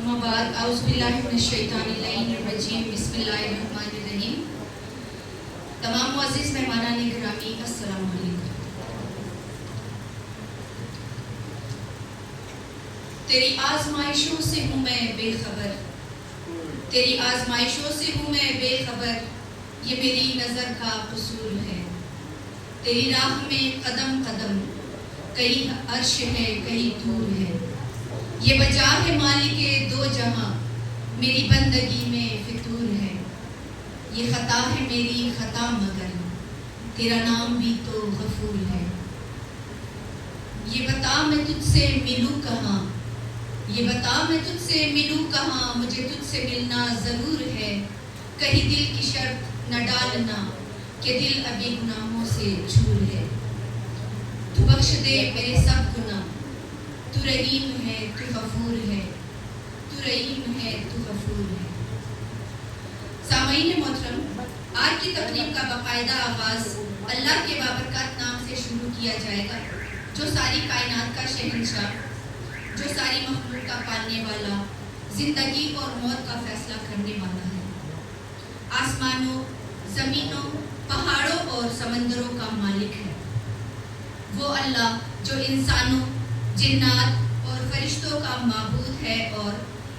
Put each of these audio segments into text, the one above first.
اما بعد اعوذ باللہ من الشیطان الرجیم بسم اللہ الرحمن الرحیم. تمام معزز مہمانان گرامی السلام علیکم. تیری آزمائشوں سے ہوں میں بے خبر، تیری آزمائشوں سے ہوں میں بے خبر، یہ میری نظر کا قصور ہے. تیری راہ میں قدم قدم، کہیں عرش ہے کہیں دور ہے. یہ وجہ ہے مالک دو جہاں، میری بندگی میں فطور ہے. یہ خطا ہے میری خطا مگر، تیرا نام بھی تو غفور ہے. یہ بتا میں تجھ سے ملوں کہاں، یہ بتا میں تجھ سے ملوں کہاں، مجھے تجھ سے ملنا ضرور ہے. کہیں دل کی شرط نہ ڈالنا کہ دل ابھی گناہوں سے چور ہے. تو بخش دے میرے سب گناہ، تو رحیم ہے تو غفور ہے، تو رحیم ہے تو غفور ہے. سامعین محترم، آج کی تقریب کا باقاعدہ آغاز اللہ کے بابرکات نام سے شروع کیا جائے گا، جو ساری کائنات کا شہنشاہ، جو ساری مخلوق کا پالنے والا، زندگی اور موت کا فیصلہ کرنے والا ہے. آسمانوں، زمینوں، پہاڑوں اور سمندروں کا مالک ہے. وہ اللہ جو انسانوں، جنات اور فرشتوں کا معبود ہے اور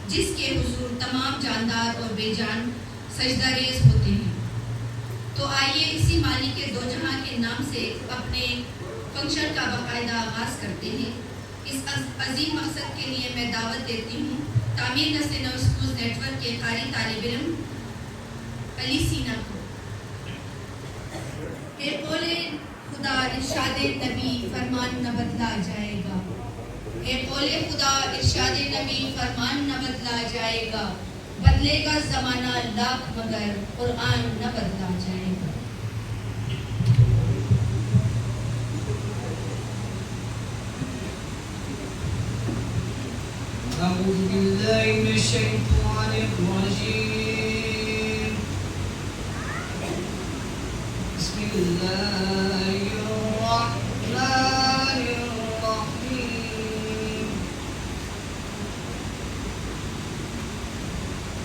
جس کے حضور تمام جاندار اور بے جان سجدہ ریز ہوتے ہیں. تو آئیے اسی مالک کے دو جہاں کے نام سے اپنے فنکشن کا باقاعدہ آغاز کرتے ہیں. اس عظیم مقصد کے لیے میں دعوت دیتی ہوں تعمیر نسل نو اسکولز نیٹ ورک کے قاری طالب علم علی سینا کو. اے قول خدا ارشاد نبی فرمان نہ بدلا جائے گا، اے قول خدا ارشاد نبی فرمان نہ بدلا جائے گا. بدلے گا زمانہ لاکھ مگر قرآن نہ بدلا جائے گا. أعوذ بالله من الشيطان الرجيم. بسم الله الرحمن الرحيم.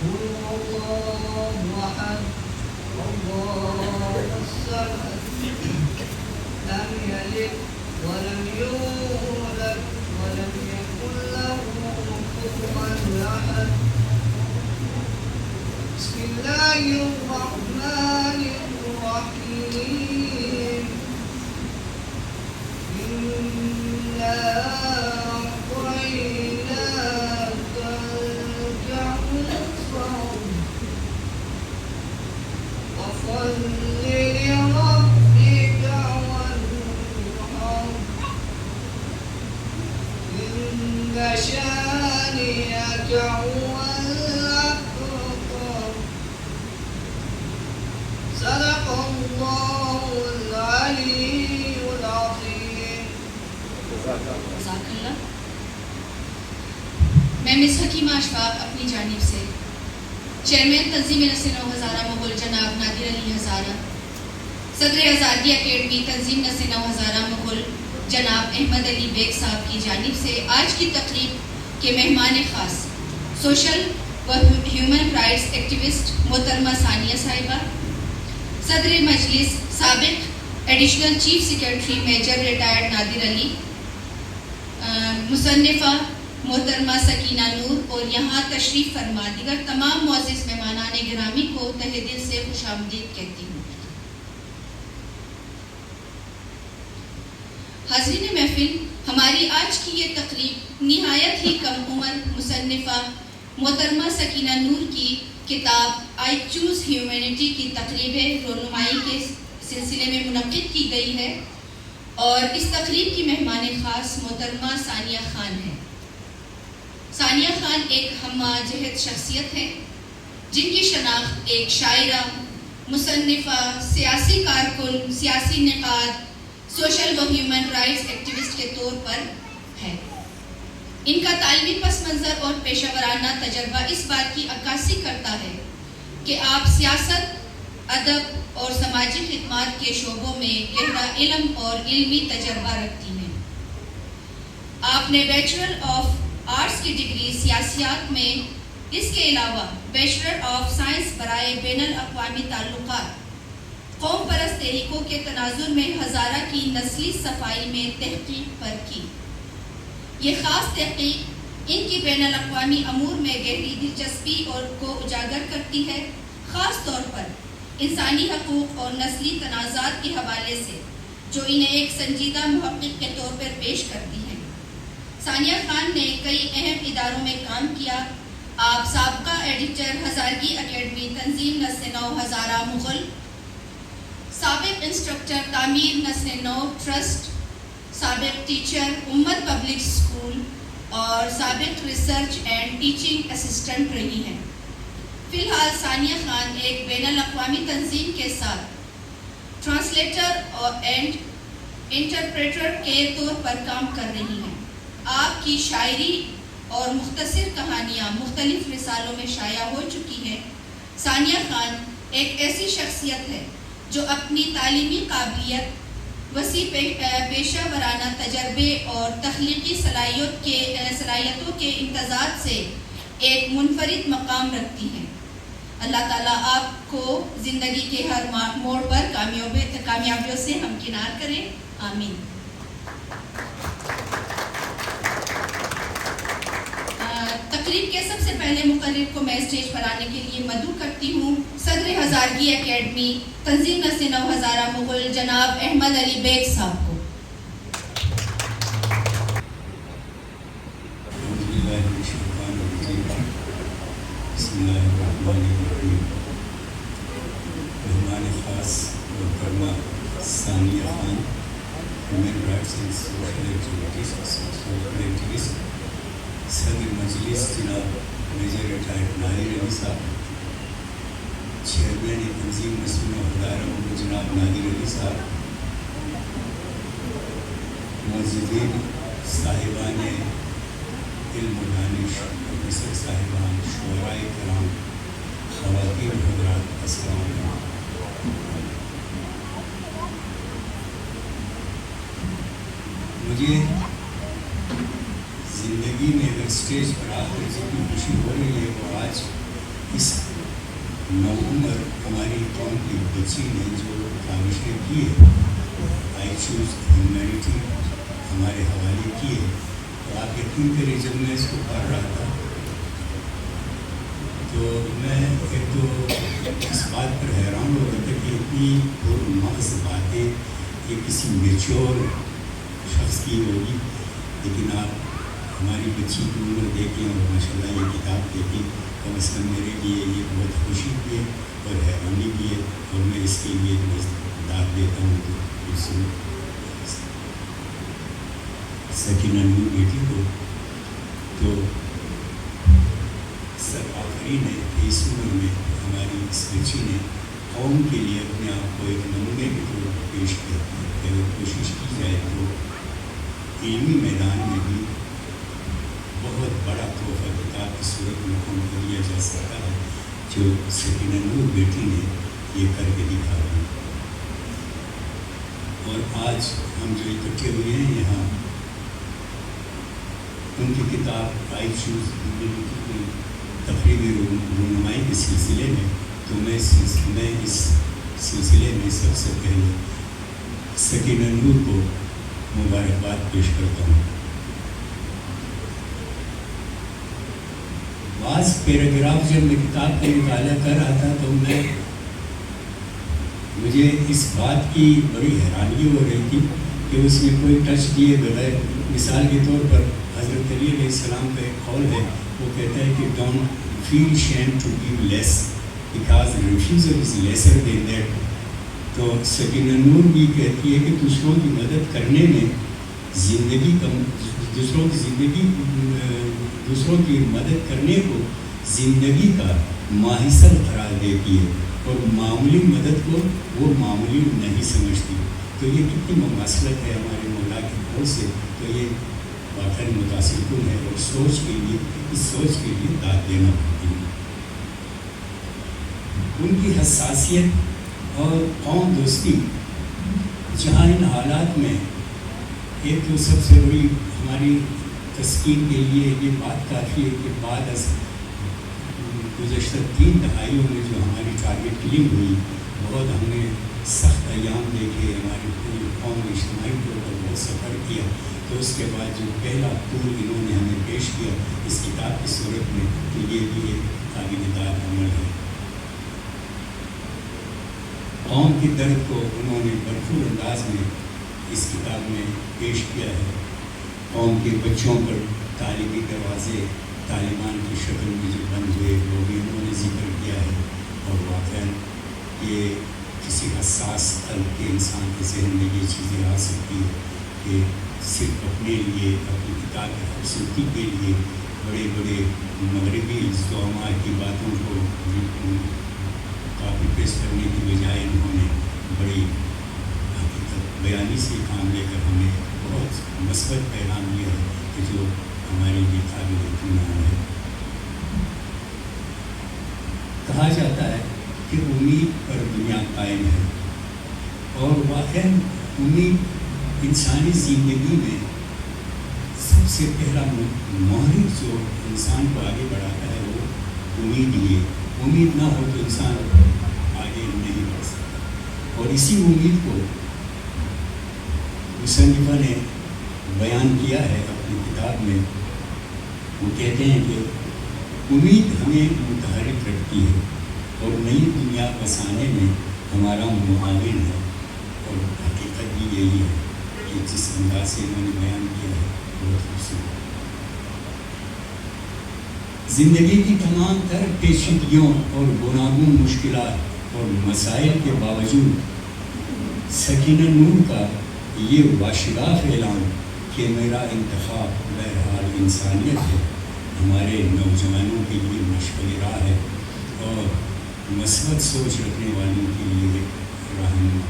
قل الله أحد الله الصمد لم يلد ولم يولد ولم يكن له كفوا أحد. بسم الله الرحمن الرحيم. إنا أعطيناك الكوثر فصل لربك وانحر إن شانئك هو الأبتر. صدق الله العلي العظيم. جزاک اللہ. میں مس حکیمہ اشفاق اپنی جانب سے چیئرمین تنظیم نسل نو ہزارہ مغل جناب نادر علی ہزارہ، صدر آزادی اکیڈمی تنظیم نسل نو ہزارہ مغل جناب احمد علی بیگ صاحب کی جانب سے آج کی تقریب کے مہمان خاص سوشل و ہیومن رائٹس ایکٹیوسٹ محترمہ ثانیہ صاحبہ، صدر مجلس سابق additional chief secretary major retired Nadir Ali, مصنفہ محترمہ سکینہ نور اور یہاں تشریف فرما دیگر تمام معزز مہمانان گرامی کو تہہ دل سے خوش آمدید کہتی ہوں. حاضرین محفل، ہماری آج کی یہ تقریب نہایت ہی کم عمر مصنفہ محترمہ سکینہ نور کی کتاب آئی چوز ہیومینٹی کی تقریب رونمائی کے سلسلے میں منعقد کی گئی ہے اور اس تقریب کی مہمان خاص محترمہ ثانیہ خان ہے. ثانیہ خان ایک ہمہ جہت شخصیت ہے جن کی شناخت ایک شاعرہ، مصنفہ، سیاسی کارکن، سیاسی نقاد، سوشل و ہیومن رائٹس ایکٹیوسٹ کے طور پر ہے. ان کا تعلیمی پس منظر اور پیشہ ورانہ تجربہ اس بات کی عکاسی کرتا ہے کہ آپ سیاست، ادب اور سماجی خدمات کے شعبوں میں گہرا علم اور علمی تجربہ رکھتی ہیں. آپ نے بیچلر آف آرٹس کی ڈگری سیاسیات میں، اس کے علاوہ بیچلر آف سائنس برائے بین الاقوامی تعلقات، قوم پرست تحریکوں کے تناظر میں ہزارہ کی نسلی صفائی میں تحقیق پر کی۔ یہ خاص تحقیق ان کی بین الاقوامی امور میں گہری دلچسپی اور کو اجاگر کرتی ہے، خاص طور پر انسانی حقوق اور نسلی تنازعات کے حوالے سے، جو انہیں ایک سنجیدہ محقق کے طور پر پیش کرتی ہیں۔ ثانیہ خان نے کئی اہم اداروں میں کام کیا۔ آپ سابقہ ایڈیٹر ہزارگی اکیڈمی تنظیم نسل نو ہزارہ مغل، سابق انسٹرکٹر تعمیر نسل نو ٹرسٹ، سابق ٹیچر امت پبلک اسکول اور سابق ریسرچ اینڈ ٹیچنگ اسسٹنٹ رہی ہیں۔ فی الحال ثانیہ خان ایک بین الاقوامی تنظیم کے ساتھ ٹرانسلیٹر اینڈ انٹرپریٹر کے طور پر کام کر رہی ہیں۔ آپ کی شاعری اور مختصر کہانیاں مختلف رسالوں میں شائع ہو چکی ہیں۔ ثانیہ خان ایک ایسی شخصیت ہے جو اپنی تعلیمی قابلیت، وسیع پیشہ ورانہ تجربے اور تخلیقی صلاحیتوں کے امتزاج سے ایک منفرد مقام رکھتی ہیں۔ اللہ تعالیٰ آپ کو زندگی کے ہر موڑ پر کامیابیوں سے ہمکنار کرے، آمین۔ تقریب کے سب سے پہلے مقرر کو میں اسٹیج پر آنے کے لیے مدعو کرتی ہوں صدر ہزارگی اکیڈمی تنظیم نسل نو ہزارہ مغل جناب احمد علی بیگ صاحب کو۔ مہمان خاص محترمہ Sania Khan, human rights and social activist, صدر مجلس جناب میجر ریٹائرڈ نادر علی صاحب، چیئرمین تنظیم نسل نو ہزارہ مغل جناب نادر علی صاحب، معززین صاحبان علم و دانش، پروفیسر صاحبان، شعراء کرام، خواتین حضرات، السلام علیکم۔ مجھے زندگی میں اگر اسٹیج پر آ کر جتنی خوشی ہو رہی ہے وہ آج اس نوعمر ہماری قوم کی بچی نے جو کاوشیں کی ہے، آئی چوز ہیومینٹی ہمارے حوالے کی ہے، تو آپ یقین کریں جب میں اس کو پڑھ رہا تھا تو میں ایک تو اس بات پر حیران ہو رہا تھا کہ اتنی محض باتیں یہ کسی میچور شخص کی ہوگی، لیکن آپ ہماری بچی کی عمر دیکھیں اور ماشاء اللہ یہ کتاب دیکھیں، کم از کم میرے لیے یہ بہت خوشی بھی ہے اور حیرانی بھی ہے، اور میں اس کے لیے داد دیتا ہوں تو سکینہ نور بیٹی کو۔ تو سر آخرین ہے کہ اس عمر میں ہماری اس بچی نے قوم کے لیے اپنے آپ کو ایک نمونے کے طور پر پیش کیا کہ اگر کوشش کی جائے تو علمی میدان میں بھی بہت بڑا تحفہ کتاب کی صورت میں قوم کو دیا جا سکتا ہے، جو سکینہ نور بیٹی نے یہ کر کے دکھا دی۔ اور آج ہم جو اکٹھے ہوئے ہیں یہاں، ان کی کتاب آئی چوز کی تقریبی رونمائی کے سلسلے میں، تو میں اس سلسلے میں سب سے پہلے سکینہ نور کو مبارکباد پیش کرتا ہوں۔ بعض پیراگراف جب میں کتاب کا مطالعہ کر رہا تھا تو مجھے اس بات کی بڑی حیرانی ہو رہی تھی کہ اس میں کوئی ٹچ دیے بغیر، مثال کے طور پر حضرت علی علیہ السلام کا ایک قول ہے، وہ کہتا ہے کہ don't feel shame to give less because refusal is lesser than that. تو سکینہ نور بھی کہتی ہے کہ دوسروں کی مدد کرنے میں دوسروں کی مدد کرنے کو زندگی کا ماحصل قرار دیتی ہے، اور معمولی مدد کو وہ معمولی نہیں سمجھتی۔ تو یہ کتنی مماثلت ہے ہمارے مولا کی قول سے، تو یہ واقعی متاثر کن ہے، اور اس سوچ کے لیے داد دینا پڑتی ہے۔ ان کی حساسیت اور قوم دوستی، جہاں ان حالات میں ایک تو سب سے بڑی ہماری تسکین کے لیے یہ بات کافی ہے کہ بعد از گزشتہ 3 دہائیوں میں جو ہماری ٹارگیٹ کلنگ ہوئی، بہت ہم نے سخت ایام دیکھے، ہماری پوری قوم نے اجتماعی طور پر بہت سفر کیا، تو اس کے بعد جو پہلا پھول انہوں نے ہمیں پیش کیا اس کتاب کی صورت میں، تو یہ بھی ایک قابل داد عمل ہے۔ قوم کے درد کو انہوں نے بھرپور انداز میں اس کتاب میں پیش کیا ہے۔ قوم کے بچوں پر تعلیمی دروازے طالبان کی شکل میں جو بند ہوئے وہ بھی انہوں نے ذکر کیا ہے، اور واقعاً یہ کسی حساس قلب کے انسان کے ذہن میں یہ چیزیں آ سکتی ہے کہ صرف اپنے لیے، اپنی کتاب کی خوبصورتی کے لیے بڑے بڑے مغربی زعماء کی باتوں کو کاپی پیسٹ کرنے کی بجائے انہوں نے بڑی حقیقت بیانی سے کام لے کر ہمیں بہت مثبت پیغام دیا ہے کہ جو ہمارے لیے قابل اطمینان ہے۔ کہا جاتا ہے کہ امید پر دنیا قائم ہے، اور واقعاً امید انسانی زندگی میں سب سے پہلا محرک جو انسان کو آگے بڑھاتا ہے وہ امید ہی ہے۔ امید نہ ہو تو انسان آگے نہیں بڑھ سکتا، اور اسی امید کو مصنفہ نے بیان کیا ہے اپنی کتاب میں۔ وہ کہتے ہیں کہ امید ہمیں متحرک رکھتی ہے اور نئی دنیا بسانے میں ہمارا معاون ہے، اور حقیقت بھی یہی ہے کہ جس انداز سے انہوں نے بیان کیا ہے بہت خوبصورت۔ زندگی کی تمام تر پیچیدگیوں اور گوناگون مشکلات اور مسائل کے باوجود سکینہ نور کا یہ واشگاف اعلان کہ میرا انتخاب بہرحال انسانیت ہے، ہمارے نوجوانوں کے لیے مشغل راہ ہے اور مثبت سوچ رکھنے والوں کے لیے ایک رہنما۔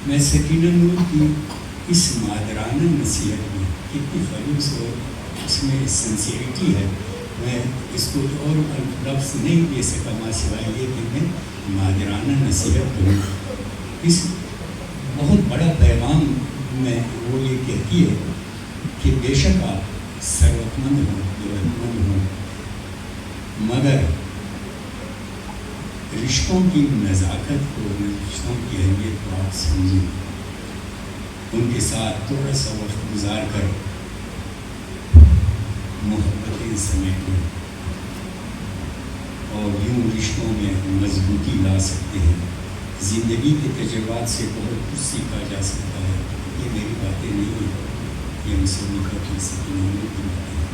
میں سکینہ نور کی اس مادرانہ نصیحت میں کتنی خلوص اور اس میں سنسیریٹی ہے، میں اس کو اور لفظ نہیں دے سکا ماں سوائے یہ کہ میں مادرانہ نصیحت کروں۔ اس بہت بڑا پیغام میں وہ یہ کہتی ہے کہ بے شک آپ ثروت مند ہوں، دولت مند ہوں، مگر رشتوں کی نزاکت کو، رشتوں کی اہمیت کو آپ سمجھیں، ان کے ساتھ تھوڑا سا وقت گزار کر محبتیں سمیٹیں اور یوں رشتوں میں مضبوطی لا سکتے ہیں۔ زندگی کے تجربات سے بہت کچھ سیکھا جا سکتا ہے، یہ میری باتیں نہیں ہیں، یہ مصنفہ کی سکینہ نور کی باتیں ہیں،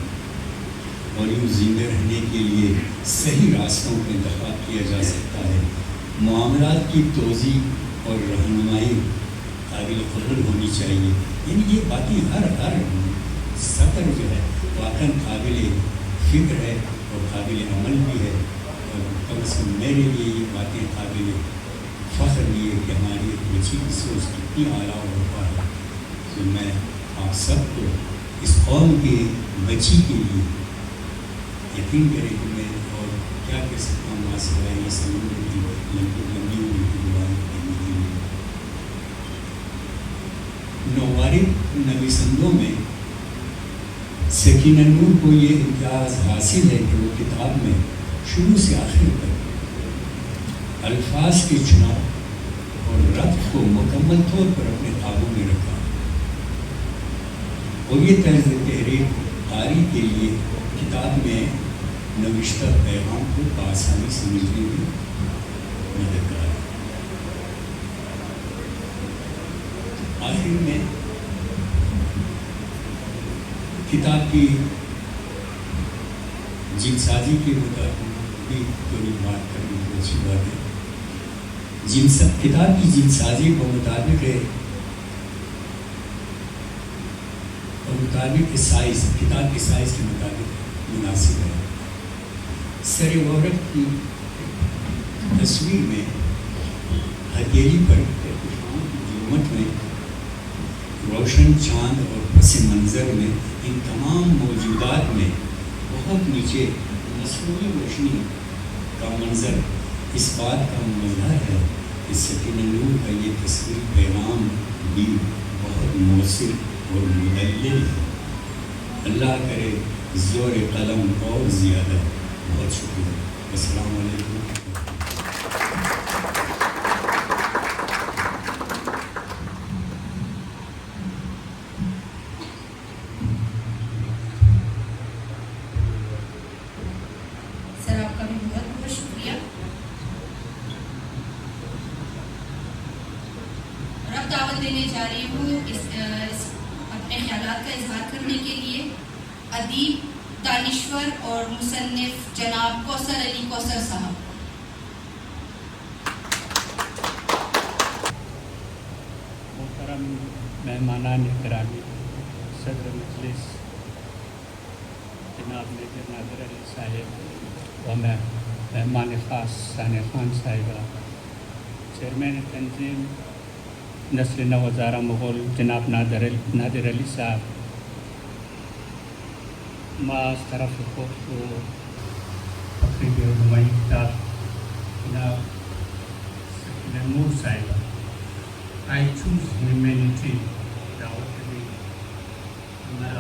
اور یوں زندہ رہنے کے لیے صحیح راستوں کا انتخاب کیا جا سکتا ہے۔ معاملات کی توضیح اور رہنمائی قابل قبول ہونی چاہیے، یعنی یہ باتیں ہر سطر جو ہے واقعاً قابل فکر ہے اور قابل عمل بھی ہے، اور کم از کم میرے لیے یہ باتیں قابل فخر بھی ہے کہ ہماری ایک بچی کی سوچ کتنی اعلیٰ ہوتا ہے۔ تو میں آپ سب کو اس قوم کے بچی کے لیے یقین کریں کہ میں اور کیا کہہ سکتا ہوں، سوائے یہ سمجھنے کی لمبی عمر کی دعائیں کرنے کے لیے۔ نوارد نویسندوں میں سکینہ نور کو یہ امتیاز حاصل ہے کہ وہ کتاب میں شروع سے آخر تک الفاظ کے چناؤ اور ربط کو مکمل طور پر اپنے قابو میں رکھا، اور یہ طرز تحریر قاری کے لیے کتاب میں نوشتہ پیغام کو بآسانی سمجھنے میں مددگار ہے۔ آخر میں کتاب کی جن سازی کے مطابق بھی تھوڑی بات کرنے کی اچھی بات ہے۔ کتاب کی جن سازی کو مطابق ہے اور مطابق سائز، کتاب کے سائز کے مطابق مناسب ہے۔ سر عورت کی تصویر میں ہتھیلی پر ظلمت میں روشن چاند اور پس منظر میں ان تمام موجودات میں بہت نیچے مصنوعی روشنی کا منظر اس بات کا مظہر ہے کہ سکینہ نور کا یہ تصویری پیغام بھی بہت مؤثر اور مدلل ہے. اللہ کرے زور قلم اور زیادہ. بہت شکریہ. السلام علیکم. سر آپ کا بھی بہت بہت شکریہ. اور اب دعوت دینے جا رہی ہوں اس اپنے خیالات کا اظہار کرنے کے لیے ادیب، دانشور اور مصنف جناب کوثر علی کوثر صاحب. محترم مہمانان گرامی، صدر مجلس جناب میجر نادر علی صاحب و مہمان خاص ثانیہ خان صاحبہ، چیئرمین تنظیم نسل نو ہزارہ مغل جناب نادر علی صاحب، ما از طرف خود و تقریب علمائی کتاب جناب سکینہ نور صاحبہ، I choose humanity. دعوت دی ما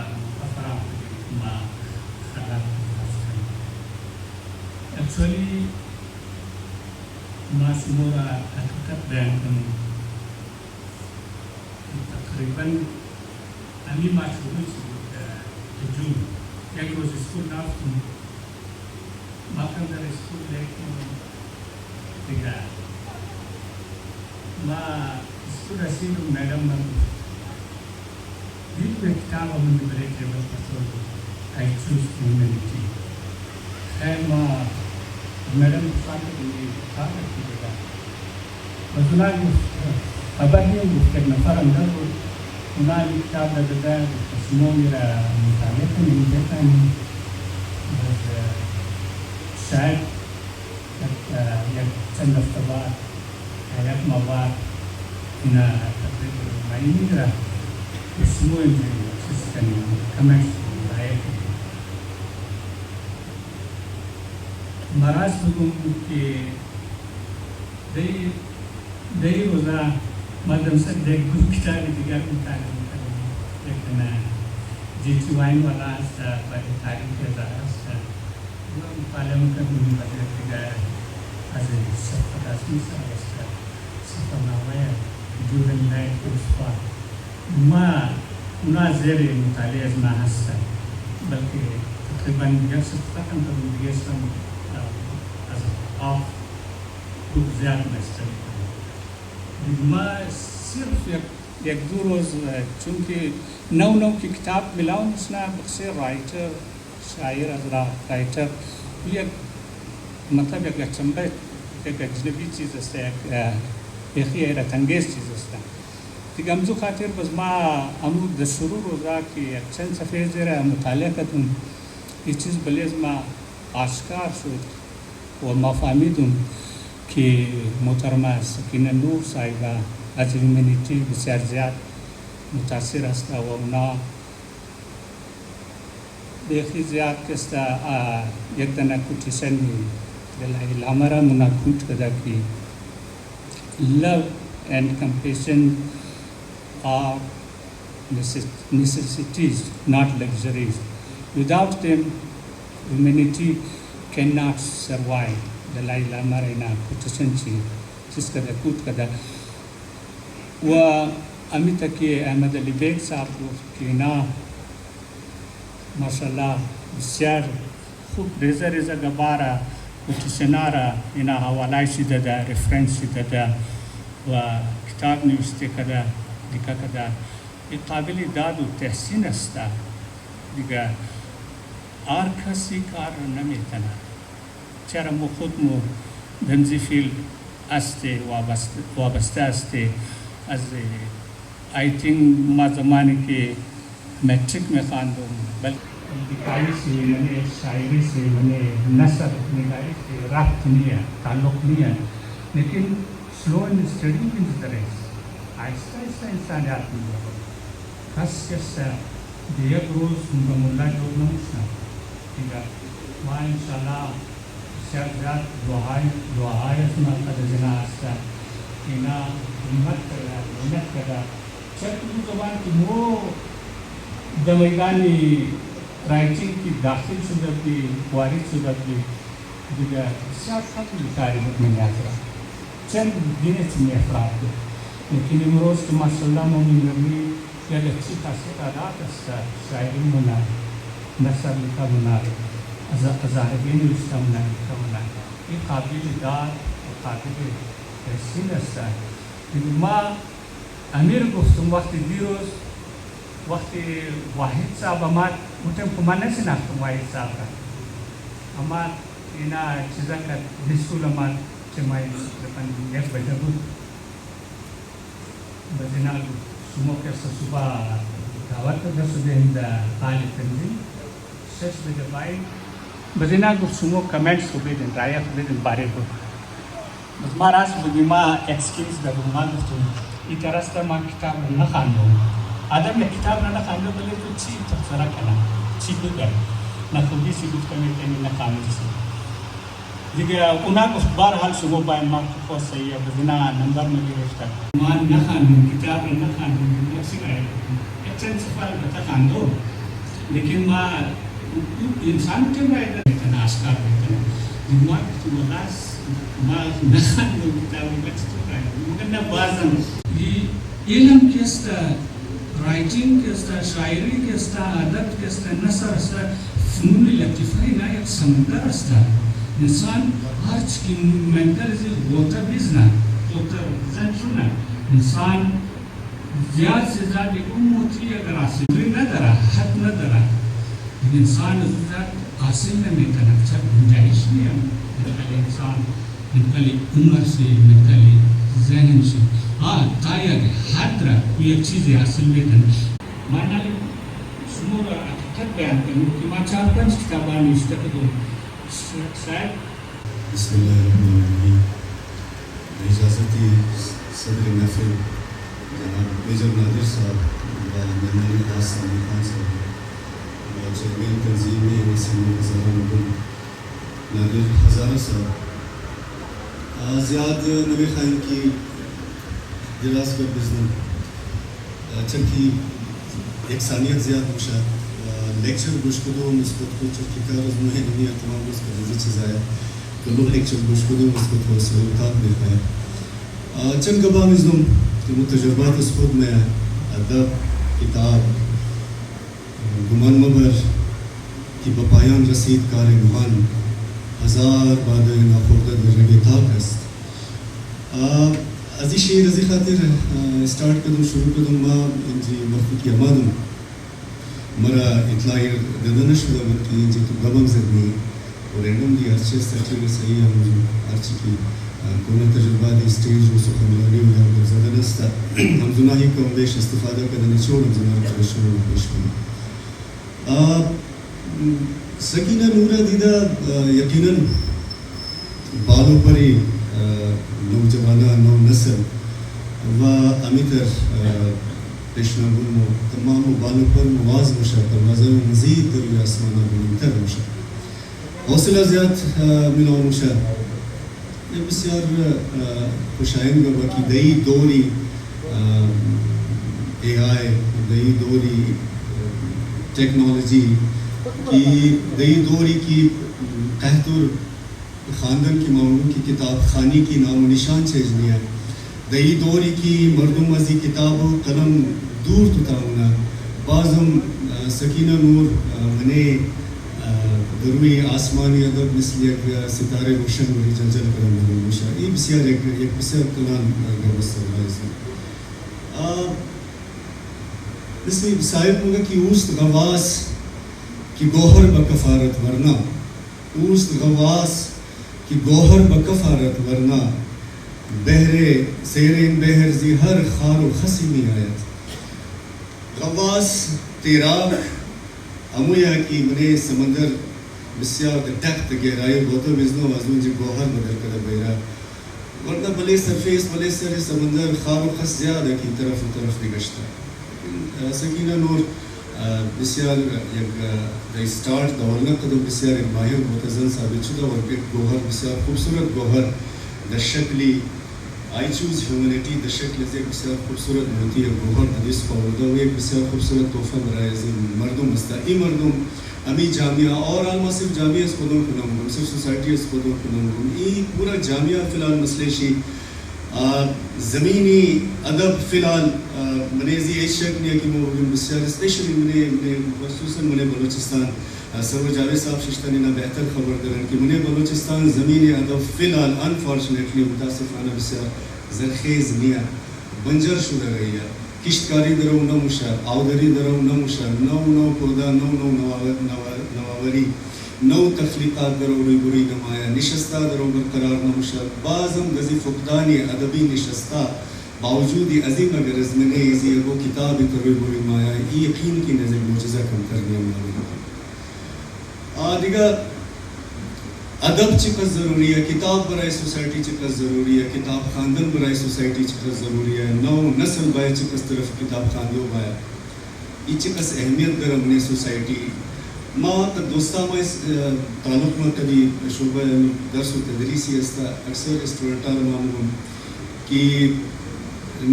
افرام ما خلق نفسي. Actually ما سمورا حقیقت بیان کروں تقریباً امی ما شروع جون یک روز اسکول رفتم، ما کم در اسکول لیکن دیگر ما اسکول رسیدم، میڈم من دید به کتاب من بریک ریبل پسول I choose humanity. خیر ما میڈم بخواهد کنی کار کی دیگر و خبر نیم گفت که نفرم نبود، اونا این کتاب داده شما را مطالعه کنیم بکنیم شاید یک چند هفته بعد یک ماه بعد اینا تقریبا مایی میگیره شما اینجوری چیز کنیم کمش رایه کنیم. مراز بگم که دی روزا مادم سر دیگ بود کتابی دیگر مطالعه میکنیم، لیکن جیتی واین والا است برای تاریخ ازار است و مطالعه میکنیم برای دیگر از صفحه رسمی سر است صفحه نامه جورن لایت کورسپا ما اونا زیر مطالعه از ما هستن، بلکه تقریبا دیگر صفحه کم کنیم دیگر سم از آف خوب زیاد مستقیم ما صرف یک دو روز چونکه نو کی کتاب ملاو نشنا بخشی رایتر شاعر از رایتر یک مطلب یک چنبه یک اجنبی چیز است، یک حیرت انگیز چیز است دیگه. امزو خاطر بس ما امو در شروع روزا که یک چند صفحه زیر مطالعه کردم، این چیز بلیز ما آشکار شد و ما فهمیدم که محترمه سکینه نور صاحبه از هیومانیتی بسیار زیاد متاثر است و اونا بیخی زیاد کستا یک دنه کوتیشن الهامه را مناکوت کده که love and compassion are necessities, not luxuries. Without them, humanity cannot survive. دلائی لامہ رہنا کوتیشن چی جس کده کوت کده و امی تکی احمد علی بیگ صاحب گفت که اینا ماشاءالله بسیار خوب ریزه گباره کوتیشنا را اینا حوالای شده ده، ریفرنس شده ده و کتاب نوشته کده دیگه کده. این قابل داد و تحسین است دیگه، آر کسی کار نمیتونه. چرا ما خود مو دنزی فیل استه وابسته استه از I think ما زمانی که میٹرک میں خواندم بلکہ دکھائی سے میں نے شاعری سے میں نے نثر نگاری سے رابط نہیں ہے، تعلق نہیں ہے، لیکن slow and steady wins the race. آہستہ آہستہ انسان یاد نہیں ہوگا. خاص کس یک روز ملا جو نمشنا دیگر ما انشاءالله شرجات دعای اسمع قدرنا استا اینا نمت کدا چکو زبان کی مو دمیدانی رائٹنگ کی داخل شدہ بھی وارد شدہ بھی دیگر سیاست خطی تاریخ میں نیاترا چند دینے چنی افراد دے لیکن امروز تو ماشاءاللہ مومن نبی یا لچی خاصی تعداد استا شاعری منار نصر لکھا منار ظاہرین رشتہ منار لکھا منار یہ قابل دار و قابل تحسین استا ہے لیکن ما امیر گفتم وقت دیروز وقت واحد صاحب امات متن کمانه سناختم واحد صاحب را امات اینا چیزا که دستول امات چمای لپن یک بجه بود بزنال سمو که صبح دعوت رسوده هند حال تنظیم 6 بجه باید بزنال سمو کمنٹس کو بیدن رایہ کو بیدن بارے بود بس ما راست بودی ما ایکسکیوز دادو ما گفتم ای ترستا ما کتاب نخاندو آدم نے کتاب نہ خاندو بلے تو چی تفسرہ کنا چی بگر نہ خودی سی گفت میں تینی نہ خاندو سی دیگه اونا گفت بارحال شما باید ما کو صحیح بدنا نمبر میں گرفت ما نہ خاندو کتاب نہ خاندو نفسی گئے چند سفر بتا خاندو لیکن ما انسان کے میں تناس کر دیتا ما تو لاس ما نہ خاندو کتاب بچ تو ہے مگر نہ بازم یہ علم کیستا رائٹنگ کیستا شاعری کیستا ادب کیستا نثر کیستا فنون لطیفه اینا یک سمندر است انسان هرچ کی منتر زی غوطه بیزنه غوطه زنشونه انسان زیاد سے زیاد امتی اگر حاصلی نداره حد نداره انسان زیاد حاصل نمیکنه چه گنجایش نیم نکلی انسان نکلی عمر سے نکلی ذہن سے تایگ حد را کوئی ایک چیزی حاصل بیتن مانا لی سمور حقیقت بیان کرنو کہ ما 4-5 کتابان نوشته کدو شاید بسم اللہ الرحمن الرحیم اجازتی صدر محفل جناب میجر نادر صاحب و مہمان خاص سامی خان صاحب و چیئرمین تنظیم وسیم ہزارہ مدن نادر ہزارہ صاحب زیاد نبی خان کی دراز کر بزنم چنکی یکسانیت زیاد بخشا لیکچر گوش کدو مسکوت کو چنکی کار از مهم دنیا تمام گوش کدو زی چیز آیا کلو لیکچر گوش کدو مسکوت کو سلوکات دیکھایا چند گبا مزنم کہ متجربات اس خود میں ادب کتاب گمان مبر کی بپایان رسید کار گمان ہزار بعد ناخوردہ درجہ تاک است از این شعر از این خاطر استارت کردم شروع کردم ما اینجی وقتی که آمدم مرا اطلاعی داده نشده بود که اینجی تو گبم زدنی و رندم دی هرچی است هرچی صحیح هرچی که کونه تجربه دی استیج و سخنرانی و یا زدن است هم زناهی کم بیش استفاده کردن چونم زناهی کشون و پیش کنم سکینہ نورہ دیدہ یقیناً بالوں پر ہی نوجوانہ نو نسل و امیتر پیشنگون و تمام بالوں پر مواز مشا پروازہ مزید دروی آسمانہ بلندتر مشا حوصلہ زیاد ملاو مشا یہ بسیار خوشائن گا کی دئی دوری اے آئی دئی دوری ٹیکنالوجی کی دئی دوری کی قہتر خاندان کی معمول کی کتاب خانی کی نام و نشان چیزنی ہے دئی دوری کی مردم ازی کتاب و قلم دور تتاؤنا بعضم سکینہ نور منے دروی آسمانی ادب مثل یک ستارے روشن وری جلجل کرم مشا یہ بسیار ایک بسیار کلان گربست اللہ عزیز مثل صاحب ہوگا کہ اوست غواس کی گوہر بکفارت ورنہ اوست غواس کی گوہر بکفارت ورنہ بہرے سیرین بہر زی ہر خار و خسی میں آیت غواس تیراک امویا کی منے سمندر بسیار ڈیپتھ گہرائی بہتو بزنو وزنو جی گوہر بدل کر بیرا ورنہ بلے سرفیس بلے سر سمندر خار و خس زیادہ کی طرف نگشتا سکینہ نور بسیار یک استارت دورنا قدم بسیار ماهر متزن ثابت شده و یک گوهر بسیار خوبصورت گوهر در شکلی I choose humanity در شکل از یک بسیار خوبصورت موتی گوهر حدیث فاورده و یک بسیار خوبصورت تحفه برای از این مردم است. این مردم امی جامعہ اور آلما صرف جامعہ اس خودوں کو نمگم صرف سوسائٹی اس خودوں کو نمگم یہ پورا جامعہ فی الحال مسئلے زمینی ادب فی الحال منیزی ایک شک نہیں ہے کہ وہ بسیار اسپیشلی منے خصوصاً منے بلوچستان سرور جاوید صاحب ششتانی نا بہتر خبر درن کہ منے بلوچستان زمینی ادب فی الحال انفارچونیٹلی متاسفانہ بسیار زرخیز نیا بنجر شده رہی ہے. کشتکاری درو نموشا، آودری درو نموشا، نو پودا نو نواوری، نو تخلیقات درو روی بری نمایا، نشستہ درو برقرار نموشا، بعضم گزی فقدانی ادبی نشستہ باوجود عظیم اگر از منے ایزی اگو کتابی تروی بری مایا، یہ یقین کی نظر موجزہ کم کرنی ہماری. دیگه ادب چقدر ضروری ہے، کتاب برای سوسائٹی چقدر ضروری ہے، کتاب خواندن برای سوسائٹی چقدر ضروری ہے، نو نسل باید چقدر طرف کتاب خواندو باید یہ چقدر اہمیت در اپنے سوسائٹی. ما دوستا ما اس تعلق میں کبھی شعبہ درس و تدریسی استا اکثر اسٹوڈنٹان مامون کہ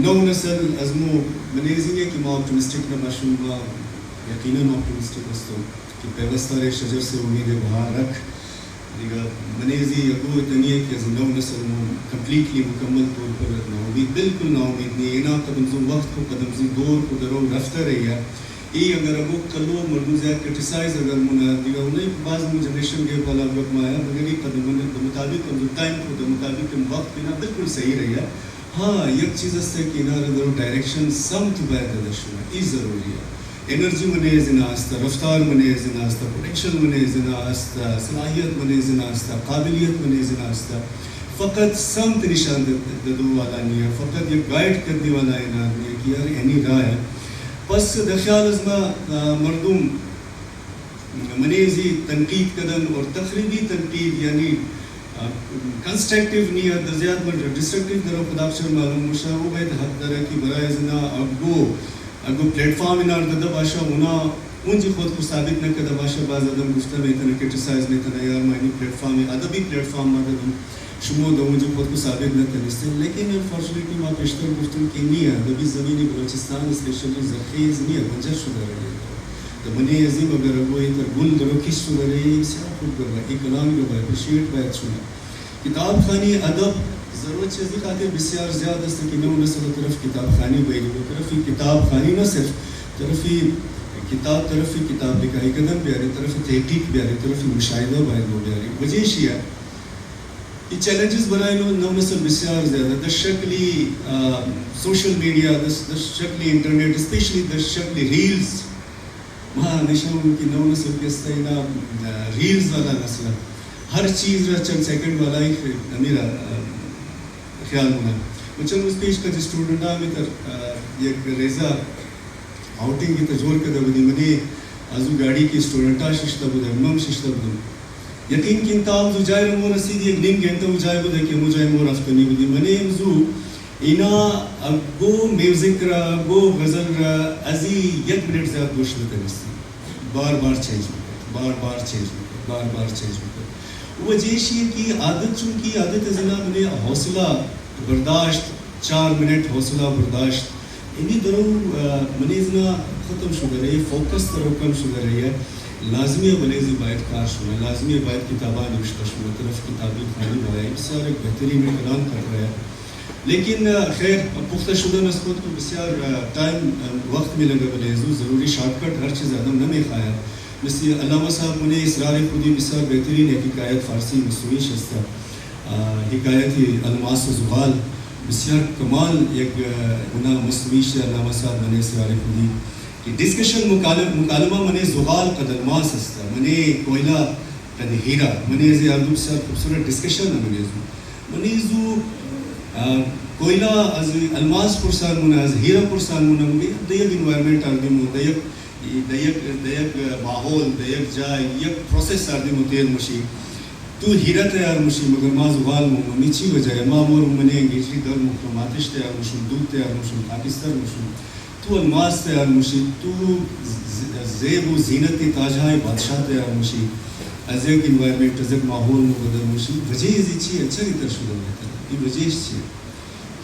نو نسل ازمو منیزی ہے کہ ما اپٹیمسٹک نہ باشوں ما یقیناً اپٹیمسٹک استو کہ پیوستار شجر سے امید بہار رکھ دیگه منیزی یکو اتنی ہے کہ از نو نسل کمپلیٹلی مکمل طور پر نا امید بالکل نا امید نہیں اینا قدم زو وقت کو قدم زو دور کو درو رفتہ رہی ہے. ای اگر اگو کلو مردم زیاد کرٹیسائز اگر منا دیگه انہیں بعض مو جنریشن کے پالا وقت مایا مگر یہ قدم مطابق کم ٹائم کو مطابق کم وقت پینا بالکل صحیح رہی ہے. ہاں یک چیز است کہ اینا درو ڈائریکشن سمت باید دشنا ای ضروری ہے. انرجی منے زنا است، رفتار منے زنا است، پروٹیکشن منے زنا است، صلاحیت منے زنا است، قابلیت منے زنا است. فقط سمت نشان دو والا نہیں ہے، فقط یہ گائیڈ کرنے والا انعام نہیں ہے کہ یار اینی راہ ہے. پس در خیال از ما مردم منیزی تنقید کردن اور تقریبی تنقید یعنی کنسٹرکٹیو نہیں ہے، در زیاد من ڈسٹرکٹیو درو خدابشر معلوم مشا وہ باید حق در ہے کہ برای زنا اگو پلیٹ فارم انار دادا باشا اونا اون جی خود کو ثابت نہ کدا باشا باز آدم گفتہ میں اتنا کرٹیسائز میں اتنا یار معنی پلیٹ فارم ہے ادبی پلیٹ فارم میں دادم شمو دو جو خود کو ثابت نہ کرتے. لیکن انفارچونیٹلی ما پیشتر گفتم کہ نہیں ہے ادبی زمینی بلوچستان اسپیشلی زرخیز نہیں ہے بنجر شدہ رہے تو منی عظیم اگر اگو یہ تر گل درو کس شدہ رہے یہ سیاہ خود کر رہا ہے اکلامی رو باید اپریشیٹ باید شدہ. کتاب خانی ادب ضرورت چیزی خاطر بسیار زیادہ است کہ نو نسل طرف کتاب خانی بیلی و طرفی کتاب خانی نہ صرف طرفی کتاب لکھائی قدم بیاری طرف تحقیق بیاری طرف مشاہدہ باید ہو بیاری. وجہ شیعہ یہ چیلنجز بنائے نو نسل بسیار زیادہ در شکلی سوشل میڈیا در شکلی انٹرنیٹ اسپیشلی در شکلی ریلز وہاں ہمیشہ ہوں کہ نو نسل کے استعینا ریلز والا نسل ہر چیز رہا چند سیکنڈ والا ہی میرا خیال ہونا. چند اس پیش کا جو اسٹوڈنٹ آمی تر یک ریزہ آؤٹنگ کی تجور کردہ بدی منی ازو گاڑی کی اسٹوڈنٹا ششتہ بودے امم ششتہ بودے یقین کی انتاب زو جائے رمو رسید یک نیم گھنٹہ ہو جائے بودے کہ مو جائے مو رفتنی بدی منی امزو اینا گو میوزک را گو غزل را ازی یک منٹ زیاد گوش لکن استی بار بار چینج مکر وہ جیشی کی عادت چونکہ عادت زنا منی حوصلہ برداشت 4 منٹ حوصلہ برداشت انہی درو منی زنا ختم شده رہی فوکس درو کم شده رہی ہے. لازمی بلیزی باید کار شده لازمی باید کتابان نوشته شده طرف کتابی خانی باید بسیار ایک بہترین اعلان کر رہا ہے. لیکن خیر پختہ شدہ نسبت کو بسیار ٹائم وقت میں لگا بلیزو ضروری شارٹ کٹ ہر چیز آدم نہ میں خوایا مثل علامہ صاحب نے اسرار خودی بسیار بہترین ایک حکایت فارسی مصنوعی شستہ حکایت الماس و زغال بسیار کمال ایک انہا مصنوعی شہ علامہ صاحب نے اسرار خودی کہ ڈسکشن مکالمہ منے زغال قد الماس ہستا منے کوئلہ قد ہیرا منے ازی آردو بسیار خوبصورت ڈسکشن منے زو کوئلہ از الماس پرسان منا از ہیرا پرسان منا مگی دیگ انوائرمنٹ آردیم دیگ ماحول دیگ جائے یک پروسیس آردیم تیل مشی تو ہیرا تیار مشی مگر ما زغال ممی چی وجہ ہے ما مور منے انگیجری در مکرماتش تیار مشم دود تیار مشم پاکستر مشم تو الماس تیار مشی تو زیب و زینت تاجہ بادشاہ تیار مشی از ایک انوائرمنٹ از ایک ماحول میں بدل مشی وجہ یہ چیز اچھا کی طرف شروع ہوتا ہے یہ وجہ اس چیز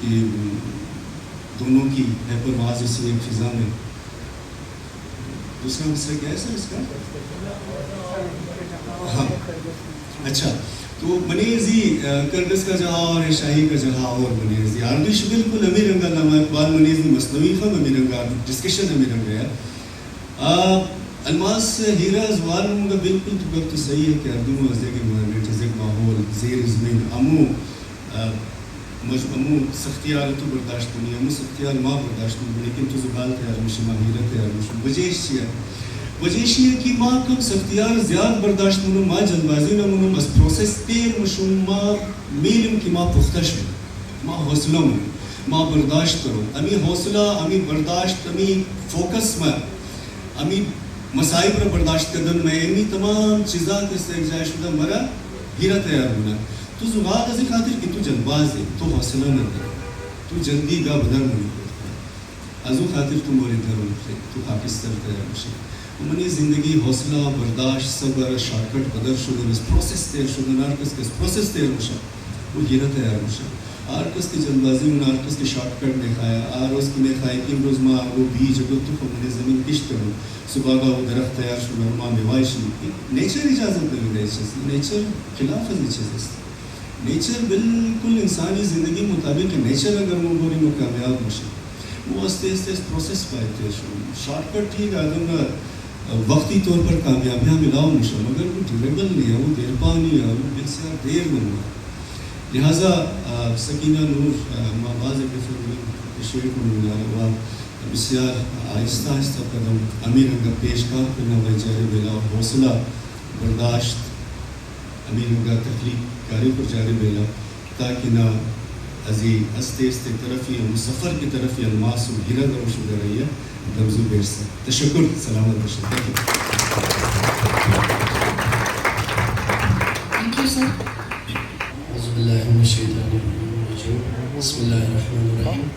کہ دونوں کی ہے پرواز اسی ایک فضا میں. دوسرا مسئلہ کیا ہے سر اس کا؟ ہاں اچھا تو بنیزی کرگس کا جہاں اور شاہی کا جہاں اور بنیزی عربی بالکل امیر رنگا علامہ اقبال بنیزی مصنوعی خم امیر رنگا ڈسکشن امیر رنگا ہے الماس ہیرا زوال کا بالکل تو صحیح ہے کہ عربی میں ازدے کے انوائرمنٹ ازدے کے ماحول زیر زمین امو سختیار تو برداشت نہیں امو سختیار ماں برداشت نہیں لیکن تو زبال تیار مشمہ ہیرا تیار مشمہ وجیش ہے کہ ماں کم سختیار زیاد برداشت منو ماں جلبازی نہ منو بس پروسیس تیر مشم ماں میلم کی ماں پختش میں ماں حوصلہ منو ماں برداشت کرو امی حوصلہ امی برداشت امی فوکس میں امی مسائب پر برداشت کردن میں امی تمام چیزاں کے استحجاج شدہ مرا ہیرا تیار ہونا تو زغاد ازی خاطر کہ تو جلباز ہے تو حوصلہ نہ دے تو جلدی گا بدر منو ازو خاطر تو موری دھرم سے تو پاکستان تیار مشی منی زندگی حوصلہ برداشت صبر شارٹ کٹ بدر شدن اس پروسیس تیر شدن آرکس کے پروسیس تیر مشا وہ ہیرا تیار مشا آرکس کی جلبازی میں آرکس کے شارٹ کٹ نے کھایا آرکس کی نے کھایا کہ روز ماں وہ بیج اگر تو منی زمین کشت کروں صبح کا وہ درخت تیار شدن ماں بیوائش نہیں نیچر اجازت نہیں رہی چیز نیچر خلاف ازی چیز نیچر بالکل انسانی زندگی مطابق نیچر اگر وہ بوری میں کامیاب مشا وہ استے پروسیس پائے شارٹ کٹ ٹھیک آدم وقتی طور پر کامیابیاں ملاؤ مشا مگر وہ ڈیوریبل نہیں ہے وہ دیر پا نہیں ہے وہ بسیار دیر میں ہوا لہٰذا سکینہ نور ماں شیٹ میں ہوا بسیار آہستہ آہستہ قدم امیر انگا پیش کار کرنا ہوئے جاری بیلا حوصلہ برداشت امیر انگا تخلیق کاری پر جاری بیلا تاکہ نہ ازی استے طرفی مسافر کی طرفی الماس و ہیرا درم شدہ رہی ہے دمزو بیر سے تشکر سلامت باشد. Thank you sir. اعوذ باللہ من الشیطان الرجیم بسم اللہ الرحمن الرحیم.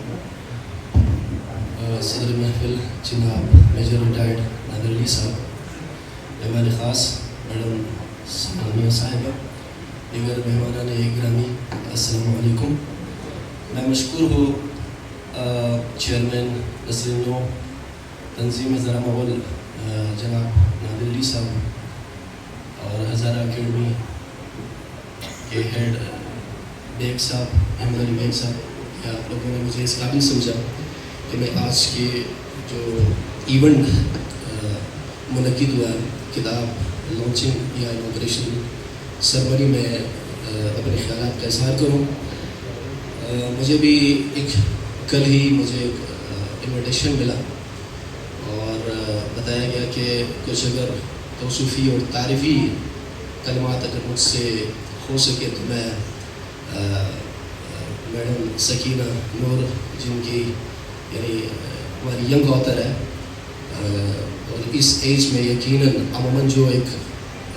صدر محفل جناب میجر ریٹائرڈ نادر علی صاحب, مہمان خاص میڈم سلمیہ صاحبہ, دیگر مہمانان گرامی السلام علیکم. میں مشکور ہوں چیئرمین نسرین نو, تنظیم ذرا ماحول جناب نادر علی صاحب اور ہزارہ اکیڈمی کے ہیڈ بیگ صاحب احمد علی بیگ صاحب کہ آپ لوگوں نے مجھے اس قابل سمجھا کہ میں آج کے جو ایونٹ منعقد ہوا ہے کتاب لانچنگ یا انوگریشن سرمنی میں اپنے خیالات کا اظہار کروں. مجھے بھی کل ہی مجھے انویٹیشن ملا اور بتایا گیا کہ کچھ اگر توصیفی اور تعریفی کلمات اگر مجھ سے ہو سکے تو میں میڈم سکینہ نور جن کی یعنی ہماری ینگ آتھر ہے اور اس ایج میں یقیناً عموماً جو ایک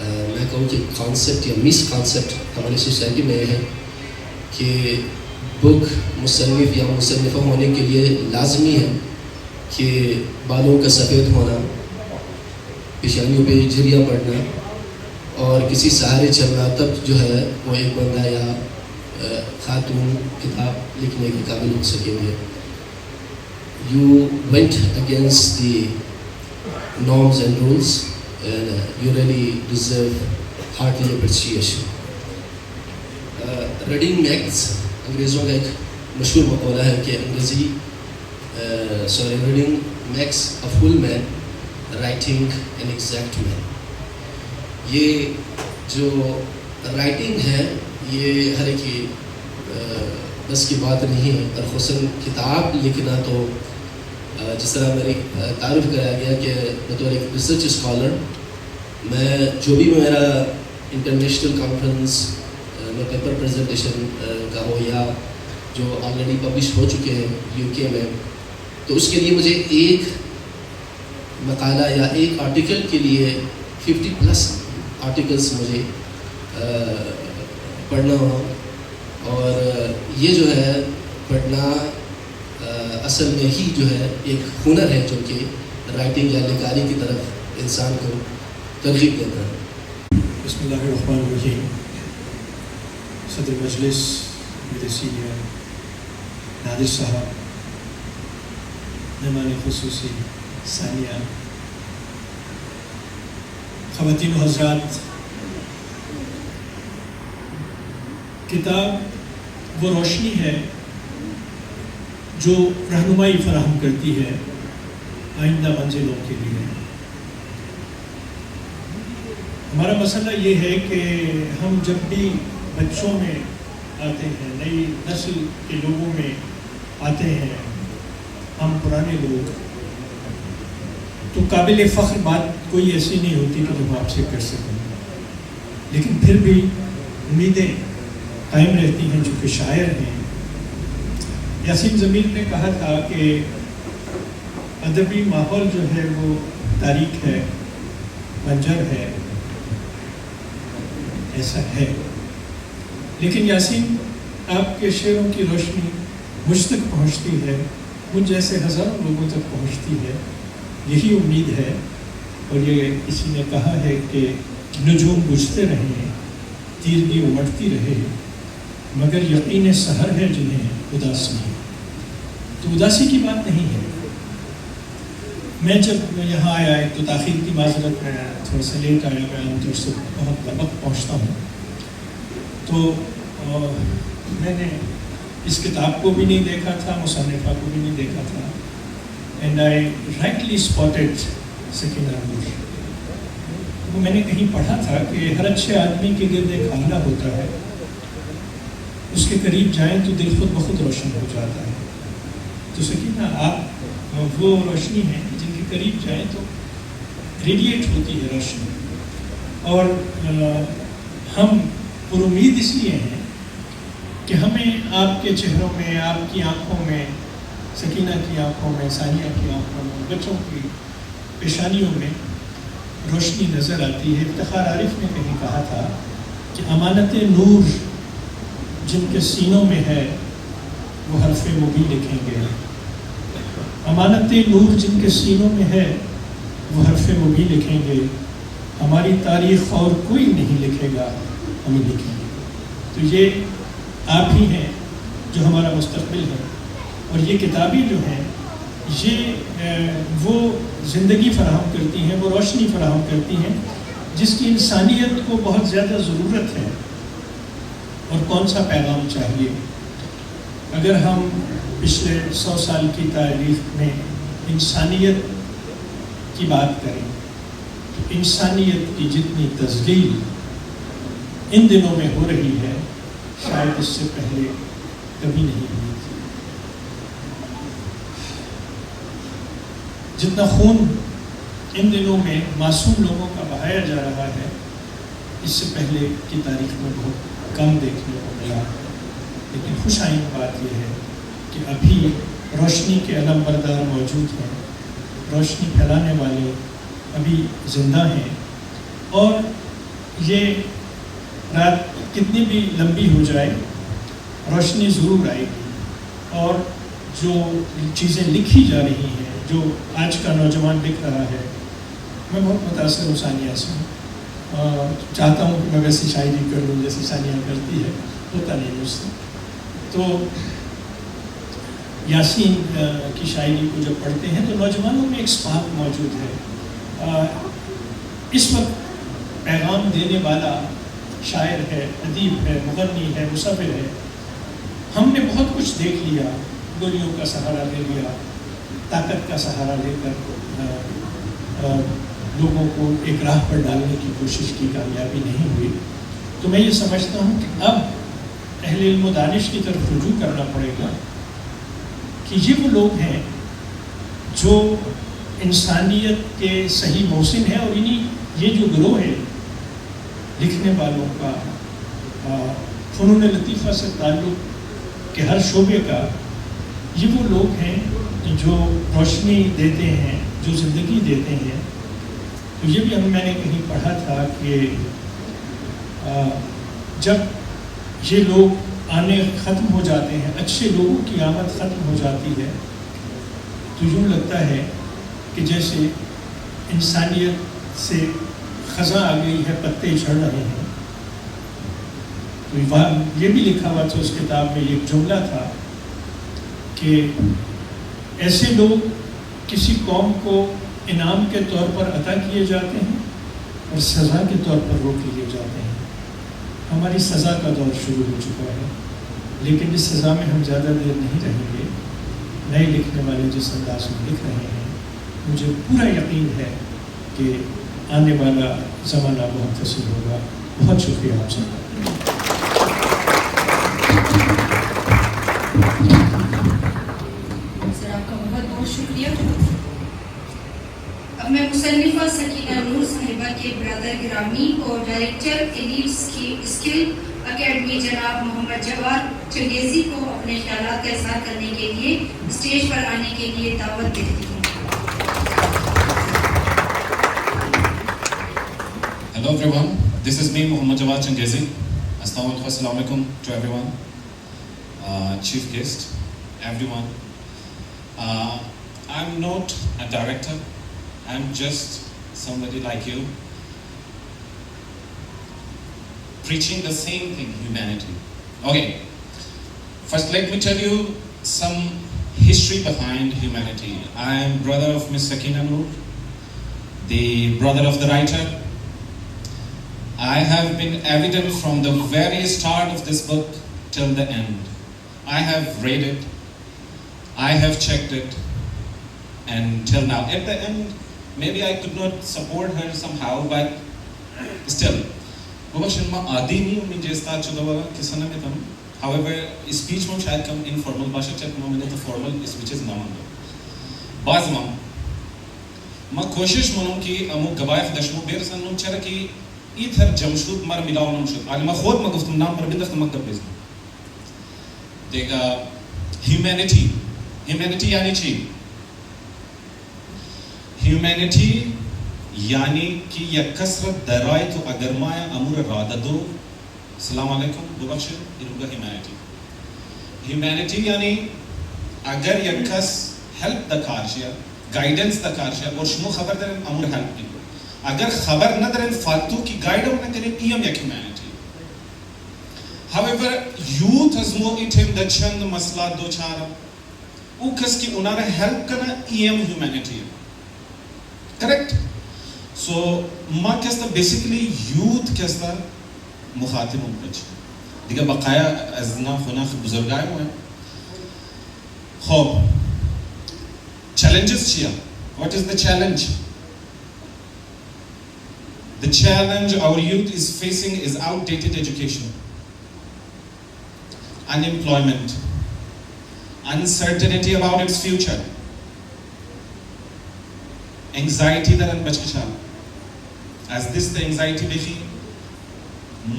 میں کہوں کہ کانسیپٹ یا مس کانسیپٹ ہماری سوسائٹی میں ہے کہ بک مصنف یا مصنفہ ہونے کے لیے لازمی ہے کہ بالوں کا سفید ہونا, پیشانیوں پہ جھریاں پڑنا اور کسی سہارے چلنا, تب جو ہے وہ ایک بندہ یا خاتون کتاب لکھنے کے قابل ہو سکیں گے. You went against the norms and rules and you really deserve hearty appreciation. Reading makes انگریزوں کا ایک مشہور مقولہ ہے کہ reading makes a full man, writing an exact man. یہ جو رائٹنگ ہے یہ ہر ایک کی بس کی بات نہیں ہے, اور خصوصاً کتاب لکھنا تو جس طرح میری تعارف کرایا گیا کہ بطور ایک ریسرچ اسکالر میں جو بھی میرا انٹرنیشنل کانفرنس میں پیپر پریزنٹیشن کا ہو یا جو آلریڈی پبلش ہو چکے ہیں UK میں, تو اس کے لیے مجھے ایک مقالہ یا ایک آرٹیکل کے لیے 50+ آرٹیکلس مجھے پڑھنا ہو, اور یہ جو ہے پڑھنا اصل میں ہی جو ہے ایک ہنر ہے جو کہ رائٹنگ یا نگاری کی طرف انسان کو ترغیب دیتا ہے۔ بسم اللہ الرحمن الرحیم۔ صدر مجلس میرے سینئر نادر صاحب، مہمان خصوصی ثانیہ، خواتین و حضرات، کتاب وہ روشنی ہے جو رہنمائی فراہم کرتی ہے آئندہ منزلوں کے لیے۔ ہمارا مسئلہ یہ ہے کہ ہم جب بھی بچوں میں آتے ہیں، نئی نسل کے لوگوں میں آتے ہیں، ہم پرانے لوگ، تو قابل فخر بات کوئی ایسی نہیں ہوتی کہ ہم آپ سے کر سکیں، لیکن پھر بھی امیدیں قائم رہتی ہیں جو کہ شاعر ہیں۔ یاسین ضمیر نے کہا تھا کہ ادبی ماحول جو ہے وہ تاریک ہے، بنجر ہے، ایسا ہے، لیکن یاسین آپ کے شعروں کی روشنی مجھ تک پہنچتی ہے، مجھ جیسے ہزاروں لوگوں تک پہنچتی ہے، یہی امید ہے۔ اور یہ کسی نے کہا ہے کہ نجوم بجھتے رہیں، تیرگی امٹتی رہے، مگر یقین سحر ہے جنہیں اداسی ہے۔ تو اداسی کی بات نہیں ہے۔ میں جب یہاں آیا، ایک تو تاخیر کی معذرت، میں تھوڑا سا لیٹ آیا، میں عام طور سے بہت وقت پہنچتا ہوں، تو میں نے اس کتاب کو بھی نہیں دیکھا تھا، مصنفہ کو بھی نہیں دیکھا تھا، and I rightly spotted Sakina Noor. وہ میں نے کہیں پڑھا تھا کہ ہر اچھے آدمی کے گرد ایک آلہ ہوتا ہے، اس کے قریب جائیں تو دل خود بخود روشن ہو جاتا ہے۔ تو سکینہ آپ وہ روشنی ہیں جن کے قریب جائیں تو ریڈیٹ ہوتی ہے روشنی، اور ہم پر امید اس لیے ہیں کہ ہمیں آپ کے چہروں میں، آپ کی آنکھوں میں، سکینہ کی آنکھوں میں، ثانیہ کی آنکھوں میں، بچوں کی پیشانیوں میں روشنی نظر آتی ہے۔ افتخار عارف نے کہیں کہا تھا کہ امانت نور جن کے سینوں میں ہے وہ حرف مبی لکھیں گے، امانت نور جن کے سینوں میں ہے وہ حرف مبی لکھیں گے، ہماری تاریخ اور کوئی نہیں لکھے گا، ہم ہی لکھیں گے۔ تو یہ آپ ہی ہیں جو ہمارا مستقبل ہے، اور یہ کتابیں جو ہیں یہ وہ زندگی فراہم کرتی ہیں، وہ روشنی فراہم کرتی ہیں جس کی انسانیت کو بہت زیادہ ضرورت ہے۔ اور کون سا پیغام چاہیے؟ اگر ہم پچھلے 100 سال کی تاریخ میں انسانیت کی بات کریں تو انسانیت کی جتنی تذلیل ان دنوں میں ہو رہی ہے شاید اس سے پہلے کبھی نہیں ہوئی تھی۔ جتنا خون ان دنوں میں معصوم لوگوں کا بہایا جا رہا ہے اس سے پہلے کی تاریخ میں بہت کم دیکھنے کو ملا۔ لیکن خوش آئند بات یہ ہے کہ ابھی روشنی کے علم بردار موجود ہیں، روشنی پھیلانے والے ابھی زندہ ہیں، اور یہ رات کتنی بھی لمبی ہو جائے روشنی ضرور آئے گی۔ اور جو چیزیں لکھی جا رہی ہیں، جو آج کا نوجوان لکھ رہا ہے، میں بہت متاثر ہوں ثانیہ سے، چاہتا ہوں کہ میں ویسی شاعری کر لوں جیسی ثانیہ کرتی ہے، ہوتا نہیں مجھ سے۔ تو یاسین کی شاعری کو جب پڑھتے ہیں تو نوجوانوں میں ایک سپارک موجود ہے۔ اس وقت پیغام دینے والا شاعر ہے، ادیب ہے، مغنی ہے، مصور ہے۔ ہم نے بہت کچھ دیکھ لیا، گولیوں کا سہارا لے لیا، طاقت کا سہارا لے کر لوگوں کو ایک راہ پر ڈالنے کی کوشش کی، کامیابی نہیں ہوئی۔ تو میں یہ سمجھتا ہوں کہ اب اہل علم و دانش کی طرف رجوع کرنا پڑے گا کہ یہ وہ لوگ ہیں جو انسانیت کے صحیح محسن ہیں، اور یہ جو گروہ ہے لکھنے والوں کا، فنون لطیفہ سے تعلق کے ہر شعبے کا، یہ وہ لوگ ہیں جو روشنی دیتے ہیں، جو زندگی دیتے ہیں۔ تو یہ بھی میں نے کہیں پڑھا تھا کہ جب یہ لوگ آنے ختم ہو جاتے ہیں، اچھے لوگوں کی آمد ختم ہو جاتی ہے، تو یوں لگتا ہے کہ جیسے انسانیت سے خزاں آ گئی ہے، پتے جھڑ رہے ہیں۔ تو یہ بھی لکھا ہوا تھا اس کتاب میں، ایک جملہ تھا کہ ایسے لوگ کسی قوم کو انعام کے طور پر عطا کیے جاتے ہیں اور سزا کے طور پر روک لیے جاتے ہیں۔ ہماری سزا کا دور شروع ہو چکا ہے، لیکن اس سزا میں ہم زیادہ دیر نہیں رہیں گے۔ نئے لکھنے والے جس انداز میں لکھ رہے ہیں، مجھے پورا یقین ہے کہ آنے والا زمانہ بہت حسین ہوگا۔ بہت شکریہ آپ سب کا۔ سر آپ کا بہت بہت شکریہ۔ اب میں مصنفہ سکینہ نور صاحبہ کے برادر گرامی اور ڈائریکٹر ایلیٹ اسکل اکیڈمی جناب محمد جواد چنگیزی کو اپنے خیالات کا اظہار کرنے کے لیے اسٹیج پر آنے کے لیے دعوت دیتی ہوں۔ Hello everyone, this is me Muhammad Jawad Changezi. Assalamu alaikum to everyone, chief guest, everyone. I'm not a director, I'm just somebody like you, preaching the same thing, humanity. Okay, first let me tell you some history behind humanity. I am brother of Miss Sakina Noor, the brother of the writer. I have been evident from the very start of this book till the end. I have read it, I have checked it, and till now. At the end, maybe I could not support her somehow, but still. However, speech mo shayad kam informal basha chat mo mene to formal speeches na mando. Bazma ma koshish monum ki amu gabayf dashmo ber sanum chara ki ایتھر جمشود مر ملاو نمشود علی ما خود ما گفتم نام پر بندفت مکتب بیزن دیکھا ہیومینٹی یعنی چی؟ ہیومینٹی یعنی کہ یک کسرت درائے تو اگر مایا امور راددو السلام علیکم ببخشن انہوں کا ہیومینٹی یعنی اگر یک کس ہیلپ دا کارشیا گائیڈنس دا کارشیا اور شمو خبر دارن امور ہیلپ دی اگر خبر نہ درن فالتو کی گائیڈ نہ کریں ایم یک humanity. However, youth has more item the chand masla do chara او کس کی انہوں نے ہیلپ کرنا ایم ہیومینٹی. کریکٹ. سو ما کستا بیسیکلی یوتھ کستا مخاطب ہوں کچھ دیکھا بقایا ازنا خناخ بزرگائے ہوئے ہیں. خوب challenges چیا. What is the challenge? The challenge our youth is facing is outdated education, unemployment, uncertainty about its future, anxiety that and bachkisha. As this the anxiety dekhi,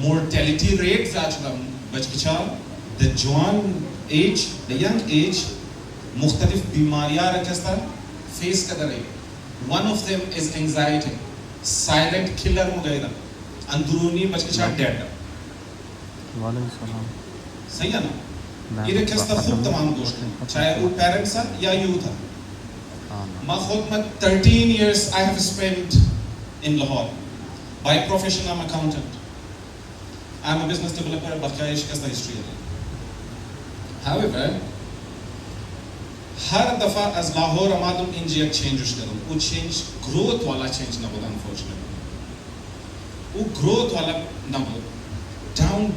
mortality rates aachla bachkisha, the young age mukhtalif bimariyan rakasta face kar rahi. One of them is anxiety. Silent killer ہو گئے نا اندرونی بچکشا dead. وعلیکم السلام. صحیح ہے نا. یہ رکھتا خوب تمام دوست ہیں چاہے وہ پیرنٹس ہیں یا یوتھ ہیں. میں خود میں 13 years I have spent in Lahore. By profession I'm accountant. I'm a business developer. بقیہ شکستہ ہسٹری ہے. However, ہر دفعہ از لاہور آمادم انجی ایک چینج اس کروں وہ چینج گروتھ والا چینج نہ ہوتا انفارچونیٹلی. وہ گروتھ والا نہ ہو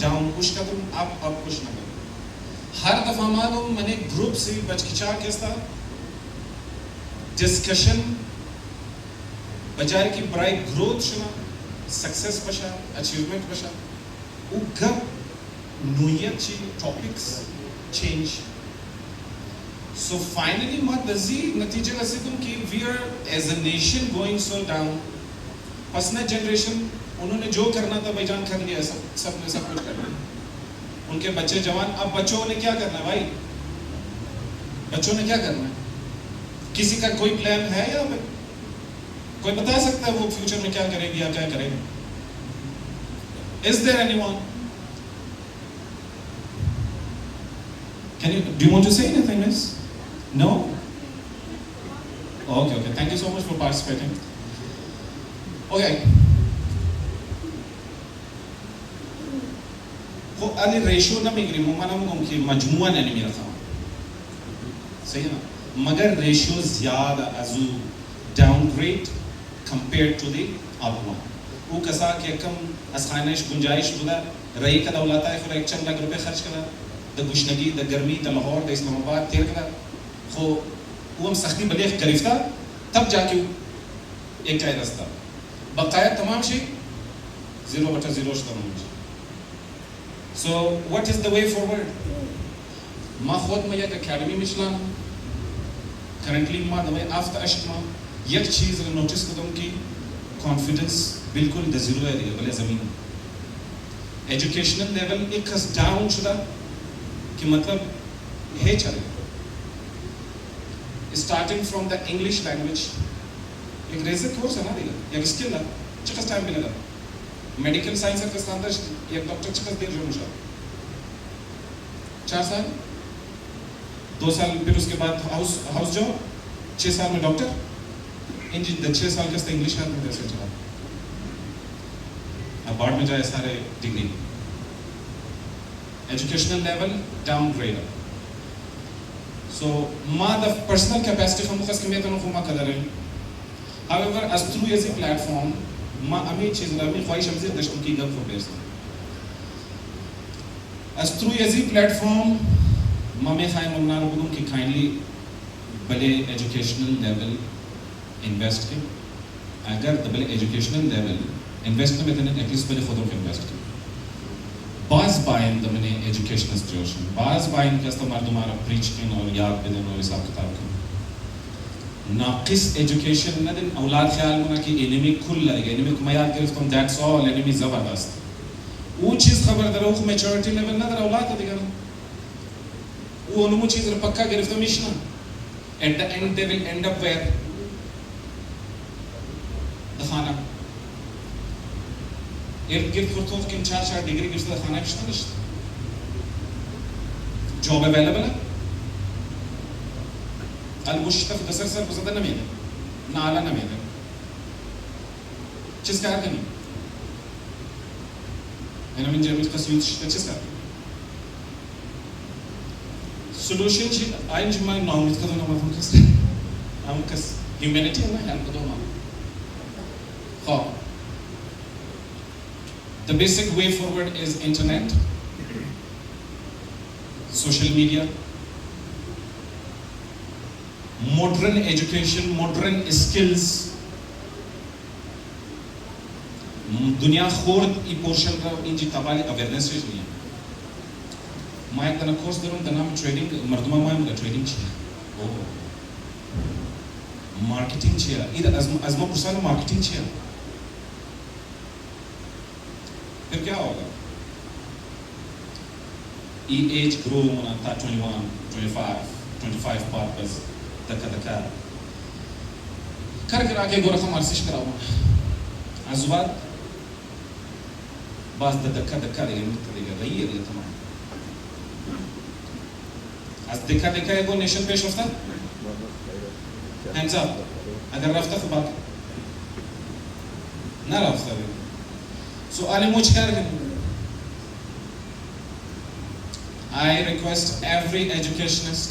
ڈاؤن پش کروں اپ پش نہ کروں. ہر دفعہ آمادم میں نے گروپ سے بچکچا کیستا ڈسکشن بجائے کی برائے گروتھ شنا سکسس بشا اچیومنٹ بشا وہ گب نویت چی ٹاپکس چینج. So finally ما دزی نتیجہ رسیدوں کہ we are as a nation going so down. پس نہ جنریشن انہوں نے جو کرنا تھا بھائی جان کر لیا سب نے سب کچھ کر لیا. ان کے بچے جوان اب بچوں نے کیا کرنا ہے بھائی بچوں نے کیا کرنا ہے؟ کسی کا کوئی پلان ہے یا کوئی بتا سکتا ہے وہ فیوچر میں کیا کرے گی یا کیا کرے گا؟ Is there anyone? Do you want to say anything, miss? No? Okay. Thank you so much for participating. Okay. وہ علی ریشو نہ میگری ممانا مگم کی مجموعہ نے نہیں میرا تھا صحیح ہے نا مگر ریشو زیادہ ازو downgrade compared to the other one وہ کسا کہ کم از خانش گنجائش بودا رئی کا دولاتا ہے پھر 1 لاکھ روپے خرچ کرا دا گشنگی دا گرمی دا لاہور دا اسلام آباد تیر کرا خو وہ ہم سختی بلیغ گرفتا تب جا کے ایک کا رستہ بقایا تمام شی 0/0 شتا مجھے So what is the way forward? ما خود میں یک اکیڈمی میں چلانا currently ما دوے آفتا عشق ما یک چیز نوٹس کدوں کی کانفیڈنس بالکل دا زیرو ہے دیگا بلے زمین ایجوکیشنل لیول ایک کس ڈاؤن شدہ کہ مطلب ہے چلے starting from the English language ایک ریزر کورس ہے نا دیگا یک اسکل ہے چکس ٹائم بھی لگا میڈیکل سائنس ہے کس اندر ایک ڈاکٹر چکس دیر جو مشاہ 4 سال 2 سال پھر اس کے بعد ہاؤس جاب 6 سال میں ڈاکٹر ان 6 سال کے انگلش ہے میں جیسے چلا اب بارڈ میں جائے سارے degree educational level downgrade سو ما دا پرسنل کیپیسٹی ہم خاص کمیت نو ما قدر ہے however as through as a platform ما امی چیز امی خواہش ہم سے دشم کی گپ کو پیش as through as a platform ما میں خواہی ممنان بگم کہ kindly بلے ایجوکیشنل لیول انویسٹ کی اگر بلے ایجوکیشنل لیول انویسٹ میں تنے ایٹ لیسٹ بلے خودوں کو انویسٹ کی بعض بائن دمنے ایجوکیشنل انسٹیٹیوشن بعض بائن کا استعمال تمہارا پریچ کن اور یاد بدن اور حساب کتاب کن ناقص ایجوکیشن نہ دن اولاد خیال منا کہ انمی کھل لگے انمی کو میں یاد گرفتم دیٹس آل انمی زبردست وہ چیز خبر در اوخ میچورٹی لیول نہ در اولاد کا دیگر وہ انمو چیز در پکا گرفتم ایشنا at the end they will end up where دخانہ ارد گرد خورتوف کن 4 ڈگری گرفت دخانہ کشتا نشتا جاب اویلیبل ہے المشتف دسر سر بزدہ نمیدہ نالا نمیدہ چیز کار کنی اینا من جرمیت قسمیت شتا چیز کار کنی سلوشن چی آئین جمعی نامیت کدو نمات ہم کس ہم کس ہیومینیٹی ہم ہے ہم کدو نمات خواب the basic way forward is internet social media modern education modern skills دنیا خورد ای پورشن کا انجی تبالی اویرنس ریش نہیں ہے میں ایک دنہ کورس دروں دنہ میں ٹریڈنگ مردمہ مائم کا ٹریڈنگ چھیا مارکیٹنگ چھیا ادھا ازمہ پرسانہ مارکیٹنگ چھیا پھر کیا ہوگا ای ایج گرو ہونا تھا 21 25 پار بس دکا کر آگے گورا خم ارسش کراؤں از بعد باز دکا دیگا ملتا دیگا رئی ہے دیگا تمام از دکا ایگو نیشن پیش رفتا ہینڈز اپ اگر رفتا تو باقی نہ رفتا دیگا سؤالي موش كارجن I request every educationist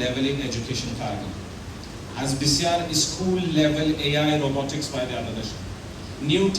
leveling education كارجن as بسيار school level AI robotics باید یاد داشتن new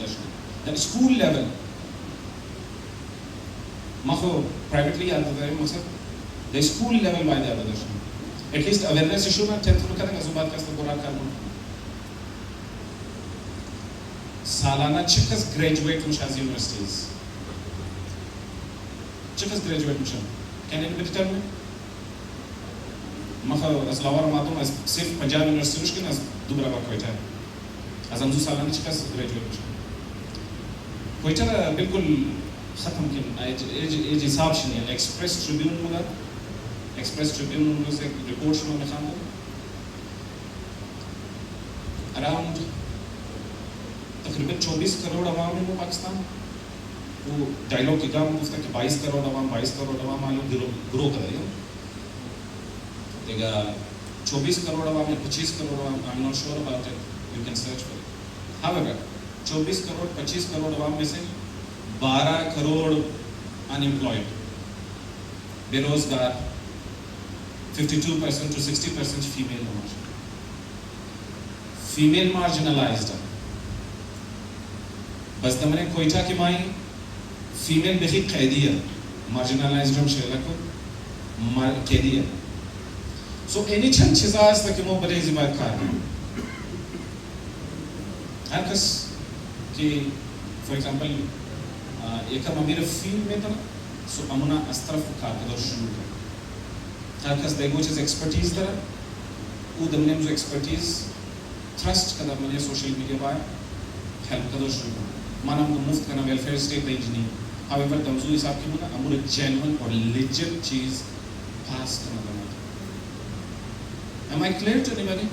داشتن that school level ماخو privately یاد داشتن مقصد the school level باید یاد داشتن at least awareness issue میں 10th میں کریں گے زبان کا استقبال کرنا سالانہ چکس graduate مشاز universities چکس graduate مشاز can anybody tell me مخا از لاور ماتم از صرف پنجاب یونیورسٹی نشکن از دوبرا با کوئٹہ از ہمزو سالانہ چکس graduate مشاز کوئٹہ بالکل ختم کن ایج حساب شنی ایکسپریس ٹریبیون مگا ایکسپریس ٹریبیون میں سے رپورٹ شنو میں خاندھا اراؤنڈ تقریباً 24 کروڑ عوام ہے وہ پاکستان. وہ ڈائلاگ کی کام گفتا کہ 22 کروڑ عوام معلوم گروہ کر رہے ہو دیکھا 24 کروڑ عوام یا 25 کروڑ عوام. I'm not sure about it. You can search for it. However, 24 crore 25 crore عوام میں سے 12 کروڑ unemployed, بے روزگار, 52% to 60% female marginalized. بس دمنے کوئٹہ کی مائی فیمیل بخی قیدی ہے, marginalized ہم شیلہ کو قیدی ہے. سو اینی چند چیزاز تک مو بڑے زباد کار ہیں. ہر کس کی فور ایگزامپل ایک ہم امیر فیلڈ میں تھا سو امنا اس طرف کار کدر شروع کر. ہر کس دیکھو چیز ایکسپرٹیز در او دمنے جو ایکسپرٹیز تھرسٹ کدر مجھے سوشل میڈیا بائی ہیلپ کدر شروع کر. مانا ہم کو مفت کرنا welfare state the engineer. however تمزوی صاحب کی منا امور جینون اور لیجٹ چیز پاس کرنا کرنا. Am I clear to anybody?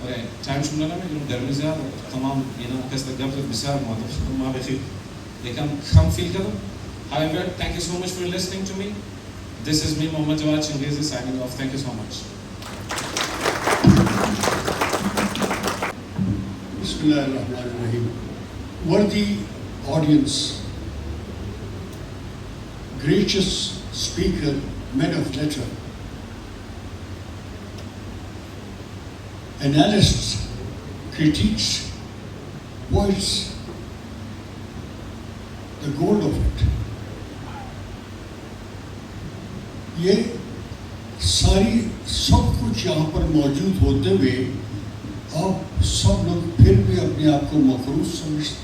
Okay, time شملنا میں گرمی زیادہ تمام کس تک گفت بسیار معطف ما بخیر لیکن ہم فیل کرو. However, thank you so much for listening to me. This is me, Mohammad Jawad Chingezi, signing off. Thank you so much. Bismillahirrahmanirrahim. Worthy audience, gracious speaker, men of letter, analysts, critics, poets, the goal of it. یہ ساری سب کچھ یہاں پر موجود ہوتے ہوئے آپ سب لوگ پھر بھی اپنے آپ کو مخلوق سمجھتے.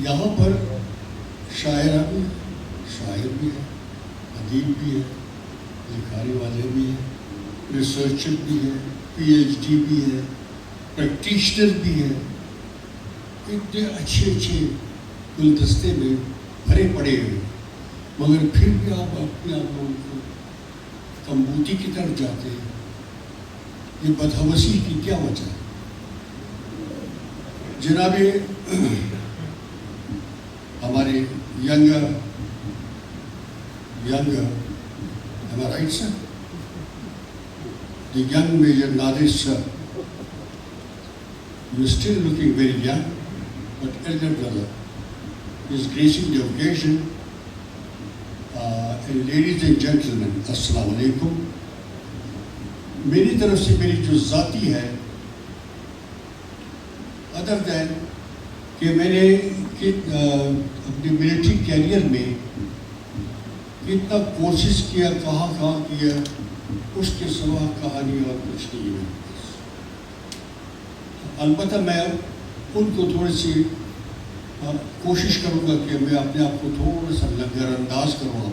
یہاں پر شاعر بھی ہے, ادیب بھی ہے, لکھاری والے بھی ہیں, ریسرچر بھی ہے, پی ایچ ڈی بھی ہے, پریکٹیشنر بھی ہے. اتنے اچھے گلدستے میں بھرے پڑے ہوئے, مگر پھر بھی آپ اپنے آپ لوگوں کو کمبوتی کی طرف جاتے ہیں. یہ بدحوثی کی کیا وجہ ہے؟ جناب ہمارے young am I right, sir? The young Major Nadir, sir, you are still looking very young, but elder brother is gracing the occasion. And ladies and gentlemen, Assalamu alaikum. میری طرف سے میری جو ذاتی ہے, ادر دین کہ میں نے اپنی ملٹری کیریئر میں کتنا کوشش کیا, کہاں کیا, اس کے سوا کہانی اور کچھ نہیں ہے. البتہ میں ان کو تھوڑی سی کوشش کروں گا کہ میں اپنے آپ کو تھوڑا سا نظر انداز کروں.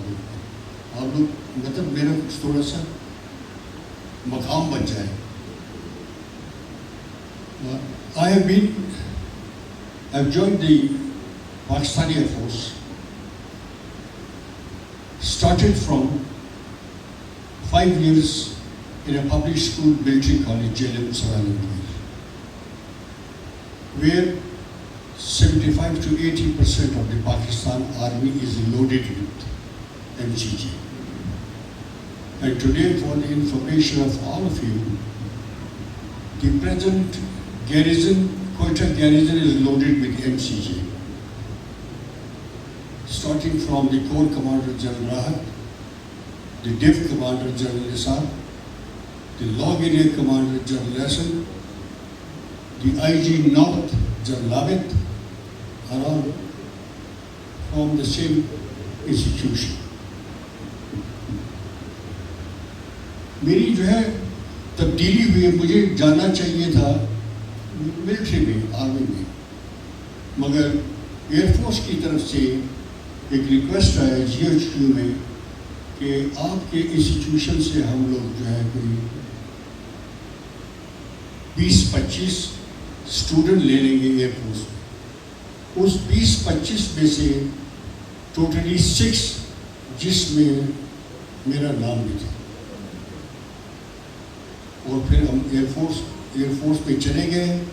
آپ لوگ مطلب میرا کچھ تھوڑا سا مقام بن جائے. I've joined the Pakistani Air Force, started from 5 years in a public school military college, JLM Saranand, where 75 to 80% of the Pakistan Army is loaded with MCG. And today, for the information of all of you, the present garrison, Quetta garrison, is loaded with MCG. Starting from the Corps Commander General Rahat, the Div Commander General Nisar, the Log Area Commander General Hassan, the IG North General Abid, are all from the same institution. میری جو ہے تبدیلی ہوئی, مجھے جانا چاہیے تھا military میں, آرمی میں, مگر ایئر فورس کی طرف سے ایک ریکویسٹ آیا GHQ میں کہ آپ کے انسٹیٹیوشن سے ہم لوگ جو ہے کوئی 20-25 اسٹوڈنٹ لے لیں گے ایئر فورس میں. اس 20-25 میں سے ٹوٹلی 6 جس میں میرا نام بھی تھا. اور پھر ہم ایئر فورس ایئر فورس پہ چلے گئے،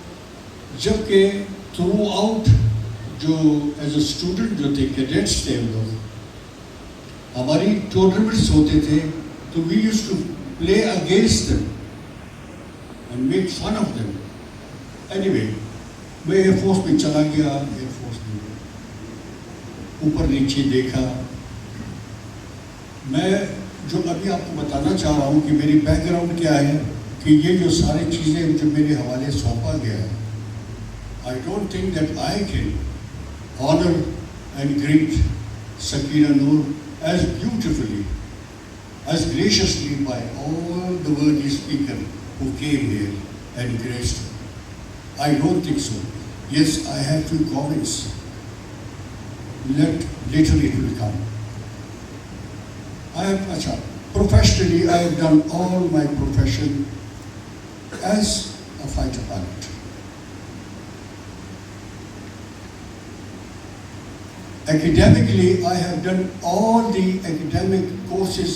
جبکہ تھرو آؤٹ جو ایز اے اسٹوڈنٹ جو تھے کیڈیٹس تھے ہم لوگ، ہماری ٹورنامنٹس ہوتے تھے تو we used to play against them and make fun of them. Anyway میں ایئر فورس میں چلا گیا، ایئر فورس میں اوپر نیچے دیکھا. میں جو ابھی آپ کو بتانا چاہ رہا ہوں کہ میری بیک گراؤنڈ کیا ہے، کہ یہ جو ساری چیزیں جو میرے حوالے سونپا گیا ہے، I don't think that I can honor and greet Sakina Noor as beautifully, as graciously by all the worthy speakers who came here and graced her. I don't think so. Yes, I have few comments. Later it will come. Professionally, I have done all my profession as a fighter pilot. Academically, I have done all the academic courses,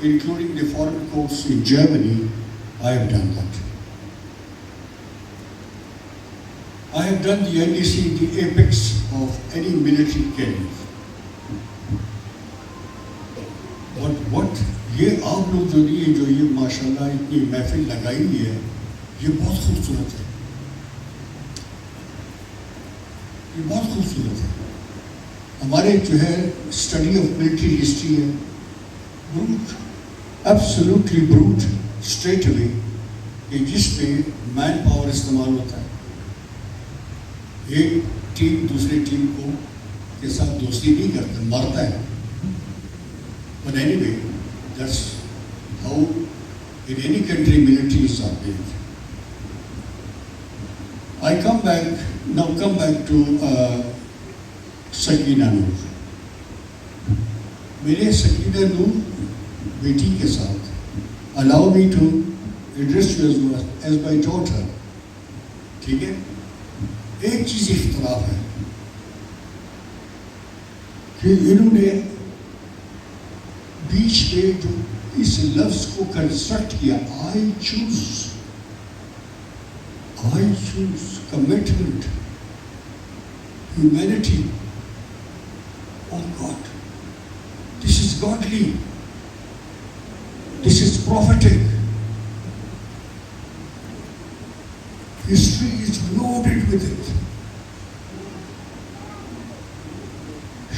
including the foreign course in Germany. I have done that. I have done the NDC, the apex of any military career. But what یہ آپ لوگ جو نہیں جو یہ ماشاءاللہ اتنی محفل لگائی ہوئی ہے، یہ بہت خوبصورت ہے، یہ بہت خوبصورت ہے. ہمارے جو ہے اسٹڈی آف ملٹری ہسٹری ہے، بروٹ، ایبسولوٹلی بروٹ، اسٹریٹ اوے، کہ جس میں مین پاور استعمال ہوتا ہے. ایک ٹیم دوسرے ٹیم کو کے ساتھ دوستی نہیں کرتا، مارتا ہے. But anyway, that's how in any country militaries are built. I come back to Sakina Noor. میرے سکینہ نور بیٹی کے ساتھ allow me to address you as my daughter. ٹھیک ہے؟ ایک چیز اختلاف ہے کہ انہوں نے بیچ میں جو اس لفظ کو کنسٹرکٹ کیا، I choose commitment, humanity. Oh God, this is godly, this is prophetic. History is loaded with it.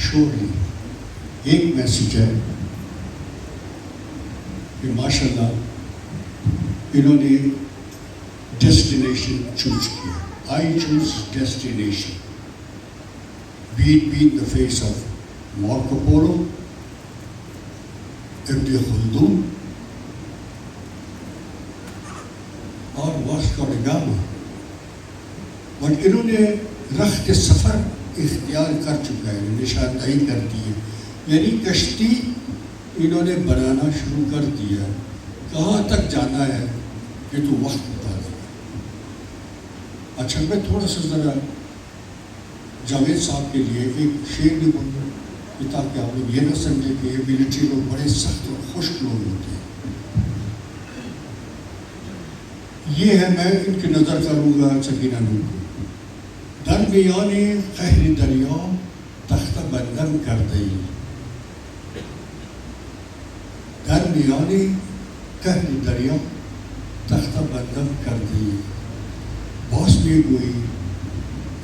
Surely ایک میسج ہے کہ ماشاءاللہ انہوں نے ڈیسٹینیشن چوز کیا. I choose destination. Be it in the face of Marco Polo, Ibn Khaldun, اور Vasco ڈا Gama. But انہوں نے رخت سفر اختیار کر چکا ہے، نشاندہی کر دی ہے، یعنی کشتی انہوں نے بنانا شروع کر دیا. کہاں تک جانا ہے یہ تو وقت بتا دے. اچھا میں تھوڑا سا ذرا جاوید صاحب کے لیے ایک شعر بھی بولوں تاکہ آپ لوگ یہ نہ سمجھے کہ یہ ملٹری لوگ بڑے سخت اور خشک لوگ ہوتے ہیں. یہ ہے، میں ان کی نظر کروں گا سکینہ نور کو. درمیان قہر دریا تخت بندم کر دئی، درمیان قہر دریا تخت بندم کر دئی، باز می گویی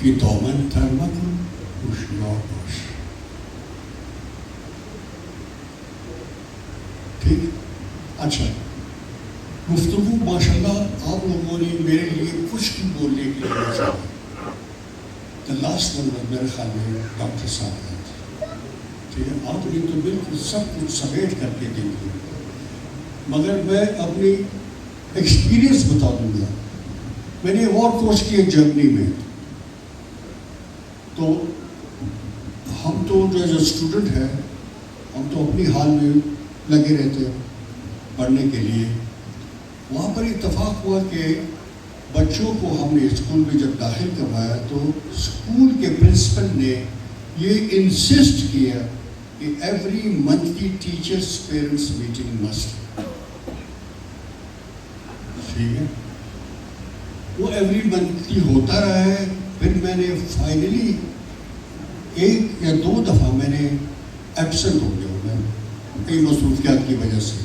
که دامن تر مکن هوشیار باش. ٹھیک. اچھا گفتگو ماشاءاللہ آپ لوگوں نے میرے لیے کچھ بھی بولنے کے لیے بچا. دا لاسٹ ون میرے خیال میں ڈاکٹر صاحب ہیں. ٹھیک ہے، آپ نے تو بالکل سب کچھ سمیٹ کر کے دیں گے، مگر میں اپنی ایکسپیرئنس بتا دوں گا. میں نے وار کورس کیا جرمنی میں، تو ہم تو جو ایز اے اسٹوڈنٹ ہے ہم تو اپنی حال میں لگے رہتے ہیں پڑھنے کے لیے. وہاں پر اتفاق ہوا کہ بچوں کو ہم نے اسکول میں جب داخل کروایا تو اسکول کے پرنسپل نے یہ انسسٹ کیا کہ every monthly teachers parents meeting must. ٹھیک ہے، وہ ایوری منتھلی ہوتا رہا ہے. پھر میں نے فائنلی 1 یا 2 دفعہ میں نے ایبسنٹ ہو گیا ہوں میں کئی مصروفیات کی وجہ سے.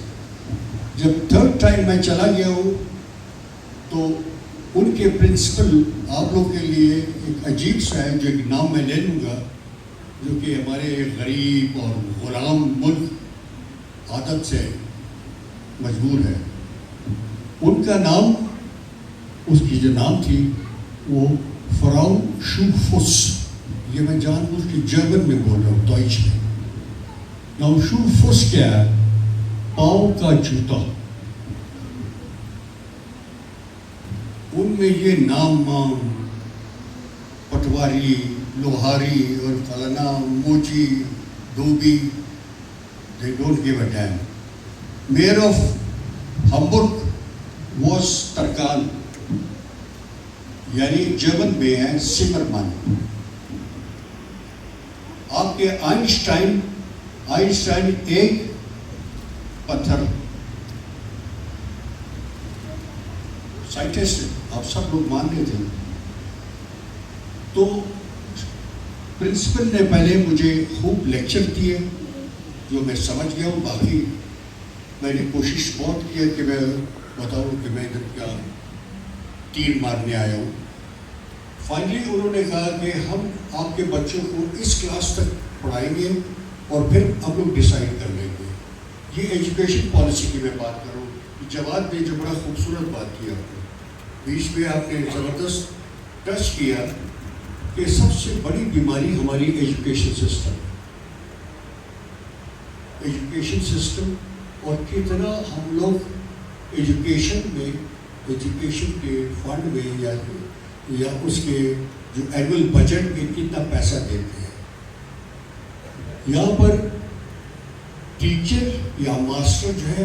جب 3rd ٹائم میں چلا گیا ہوں تو ان کے پرنسپل آپ لوگ کے لیے ایک عجیب سا ہے جو ایک نام میں لے لوں گا, جو کہ ہمارے غریب اور غلام ملک عادت سے مجبور ہے. ان کا نام, اس کی جو نام تھی وہ فراؤ شوفس. یہ میں جان بوجھ کے جرمن میں بول رہا ہوں, ڈوائچ میں. نام شوفس کیا ہے؟ پاؤں کا جوتا. ان میں یہ نام پٹواری, لوہاری اور فلانا موچی دھوبی, they don't give a damn. Mayor of Hamburg was Terken, یعنی جرمن میں ہے سمرمن. آپ کے آئنسٹائن ایک پتھر سائنٹسٹ, آپ سب لوگ مانتے تھے. تو پرنسپل نے پہلے مجھے خوب لیکچر دیے جو میں سمجھ گیا ہوں. باقی میں نے کوشش بہت کی کہ میں بتاؤں کہ میں ادھر کیا تیر مارنے آیا ہوں. فائنلی انہوں نے کہا کہ ہم آپ کے بچوں کو اس کلاس تک پڑھائیں گے اور پھر ہم لوگ ڈیسائیڈ کر لیں گے. یہ ایجوکیشن پالیسی کی میں بات کروں. جواد نے جو بڑا خوبصورت بات کی آپ نے بیچ میں, آپ نے زبردست ٹچ کیا کہ سب سے بڑی بیماری ہماری ایجوکیشن سسٹم اور کتنا ہم لوگ ایجوکیشن کے فنڈ میں یا اس کے جو اینول بجٹ میں کتنا پیسہ دیتے ہیں. یہاں پر ٹیچر یا ماسٹر جو ہے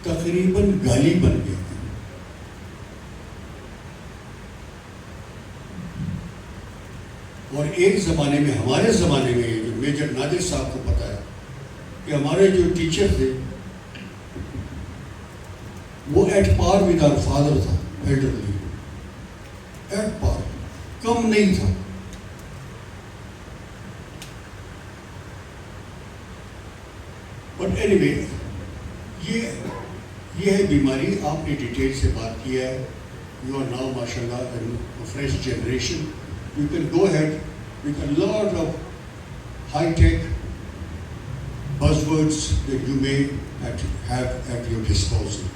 تقریباً گالی بن گیا. اور ایک زمانے میں, ہمارے زمانے میں, جو میجر نادر صاحب کو پتا ہے کہ ہمارے جو ٹیچر تھے وہ at par with our father تھا, ایلڈرلی, ایٹ پار, کم نہیں تھا. بٹ اینی وے یہ ہے بیماری. آپ نے ڈیٹیل سے بات کیا ہے. یو آر ناؤ ماشاء اللہ fresh generation. You can go ahead with a lot of high-tech buzzwords that you may have at your disposal.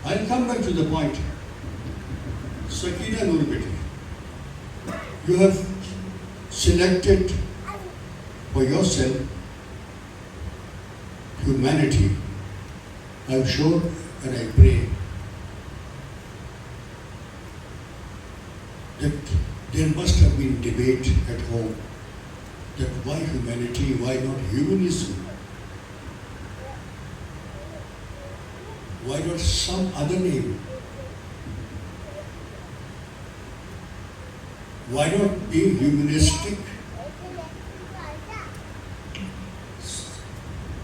I'll come back to the point. Sakina Nurbeti, you have selected for yourself humanity. I'm sure and I pray that there must have been debate at home that why humanity, why not humanism? Why not some other name? Why not be humanistic?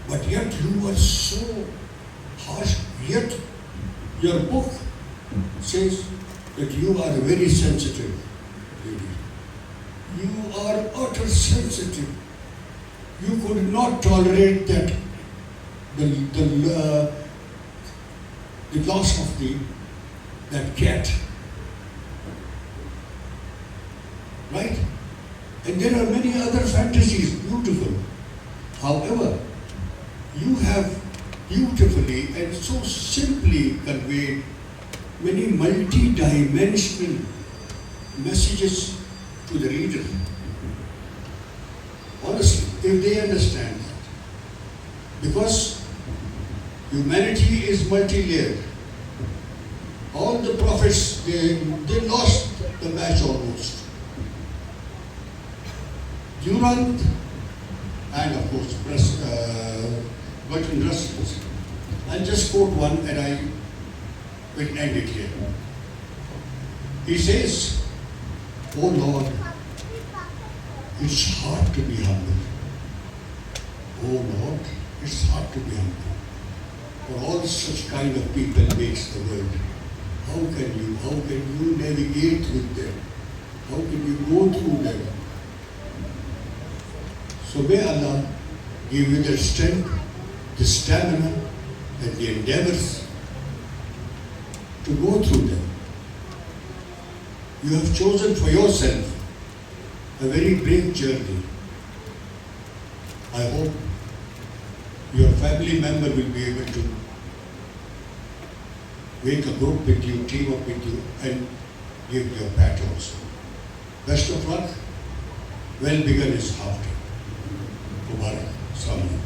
But yet you are so harsh, yet your book says that you are very sensitive. You are utter sensitive. You could not tolerate that the loss of that cat, right? And there are many other fantasies, beautiful. However, you have beautifully and so simply conveyed many multi-dimensional messages to the reader. Honestly, if they understand that. Because humanity is multi-layered. All the prophets, they lost the match almost. Durant and of course Bertrand Russell. I'll just quote one and I will end it here. He says, "Oh Lord, it's hard to be humble. Oh Lord, it's hard to be humble. For all such kind of people makes the world how can you navigate with them? How can you go through them? So may Allah give you the strength, the stamina, and the endeavors to go through them. You have chosen for yourself a very brave journey. I hope your family member will be able to make a group with you, team up with you, and give you a pat also. Best of luck. Well begun is half time. Mubarak. Assalamu alaikum.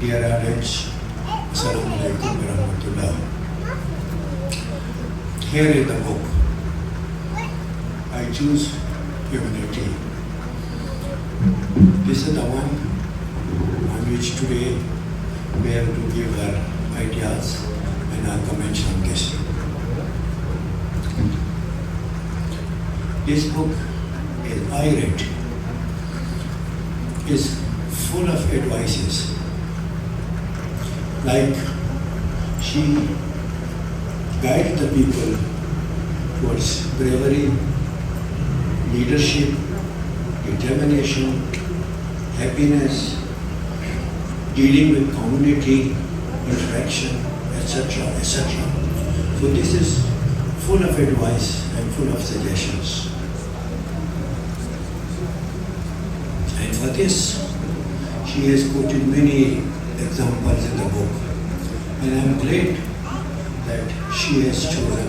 Dear audience, Assalamu alaikum wa rahmatullah. Here is the book. I choose humanity. This is the one on which today we have to give our ideas and our comments on this. This book, as I read, is full of advices. Like she guides the people towards bravery, leadership, determination, happiness, dealing with community, interaction, etc., etc. So this is full of advice and full of suggestions. And for this, she has quoted many examples in the book. And I am glad that she has chosen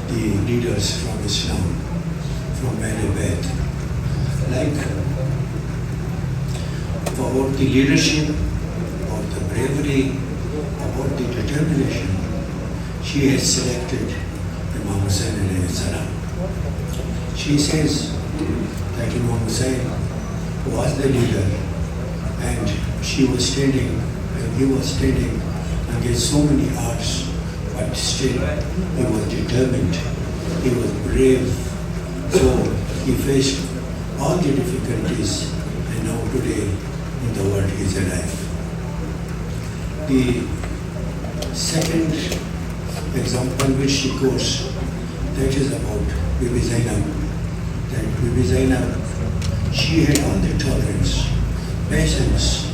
the leaders from Islam, from Ahlul Bayt. Like about the leadership, about the bravery, about the determination, she has selected Imam Hussain alayhi salam. She says that Imam Hussain was the leader, and she was standing and he was standing against so many odds, but still he was determined, he was brave. So he faced all the difficulties, and now today in the world he is alive. The second example which she quotes, that is about Bibi Zainab. That Bibi Zainab, she had all the tolerance, patience,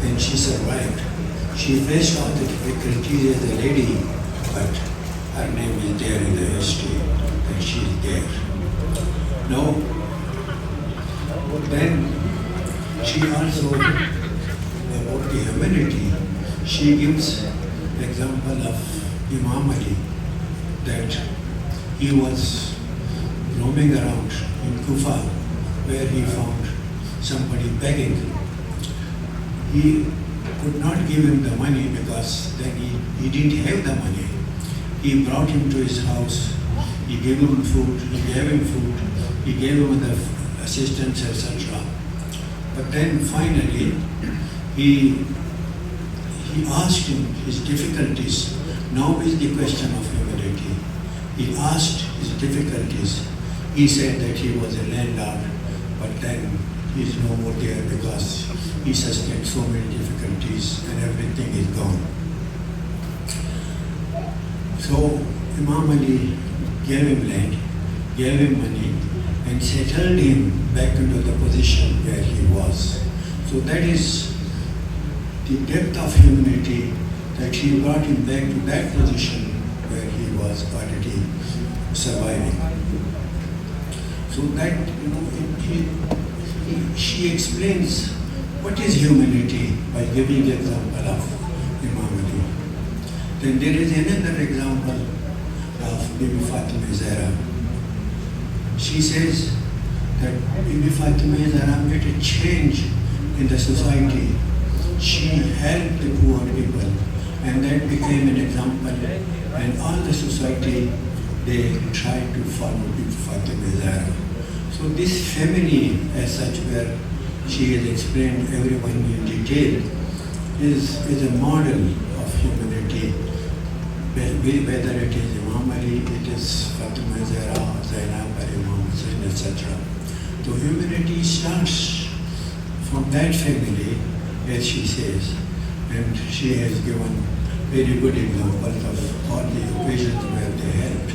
and she survived. She faced all the difficulties as a lady, but her name is there in the history, and she is there. Now, then she also, about the humanity, she gives example of Imam Ali, that he was roaming around in Kufa, where he found somebody begging. He could not give him the money because then he didn't have the money. He brought him to his house, he gave him food, he gave him the assistance, etc. But then finally, he asked him his difficulties. Now is the question of humility. He asked his difficulties. He said that he was a landlord, but then he is no more there because he sustained so many difficulties and everything is gone. So Imam Ali gave him land, gave him money, and settled him back into the position where he was. So that is the depth of humanity, that he brought him back to that position where he was already surviving. So that, she explains what is humanity by giving example of Imam Ali. Then there is another example of Bibi Fatima Zahra. She says that Bibi Fatima Zahra made a change in the society she helped the poor people, and that became an example, and all the society, they tried to follow Fatima Zahra. So this family as such, where she has explained everyone in detail, is a model of humanity. Whether it is Imam Ali, it is Fatima Zahra, Zainab, Imam Hussain, etc. So humanity starts from that family, as she says, and she has given very good examples of all the occasions where they helped.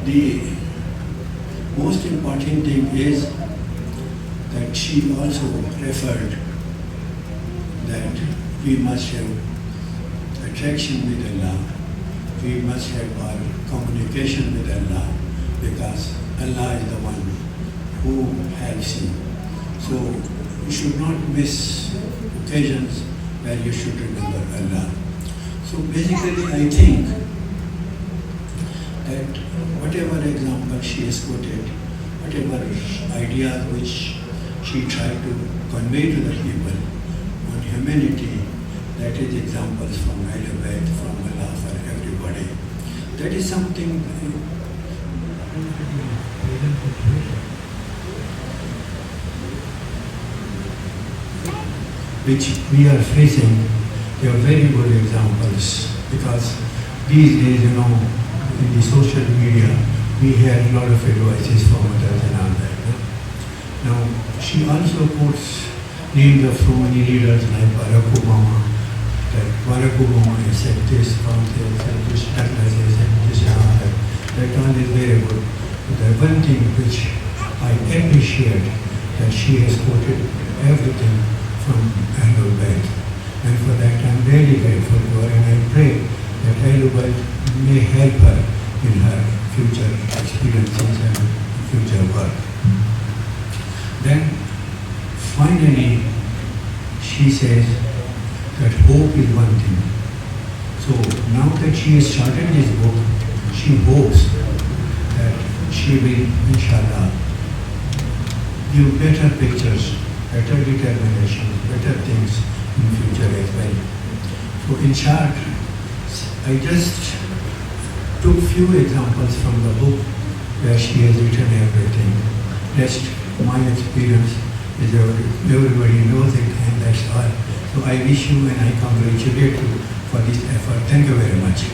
The most important thing is that she also referred that we must have attraction with Allah, we must have our communication with Allah, because Allah is the one who helps you. So you should not miss occasions where you should remember Allah. So basically I think that whatever example she has quoted, whatever ideas which she tried to convey to the people on humanity, that is examples from Ahlul Bayt, from Allah for everybody. That is something which we are facing. They are very good examples, because these days, in the social media, we hear a lot of advices from others and all that. Now, she also puts names of so many leaders like Barack Obama, that Barack Obama has said this, this, Douglas has said this, and all that. That all is very good. But the one thing which I appreciate, that she has quoted everything from Ahlul Bayt. And for that I'm really grateful to her, and I pray that Ahlul Bayt may help her in her future experiences and future work. Then finally she says that hope is one thing. So now that she has started this book, she hopes that she will, inshallah, give better pictures, better determination, better things in future as well. So in short, I just took few examples from the book where she has written everything. Rest, my experience is everybody knows it, and that's all. So I wish you and I congratulate you for this effort. Thank you very much.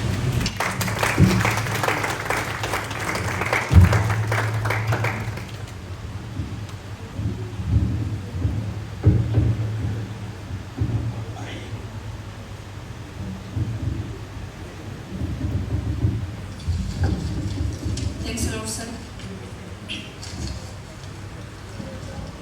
Thanks a lot, sir.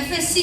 FSC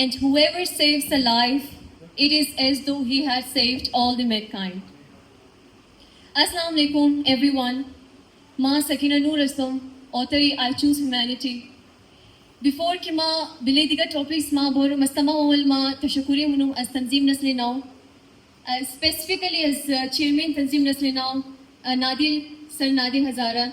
And whoever saves a life, it is as though he had saved all the mankind. Assalamu alaikum, everyone. Ma Sakina Noor Aslam, author I Choose Humanity. Before ki ma biladiga topics ma bor mastama awal ma tashakuri munum as Tanzim Nasl Now, specifically as chairman Tanzim Nasl Now, Nadir Sir Nadir Hazara,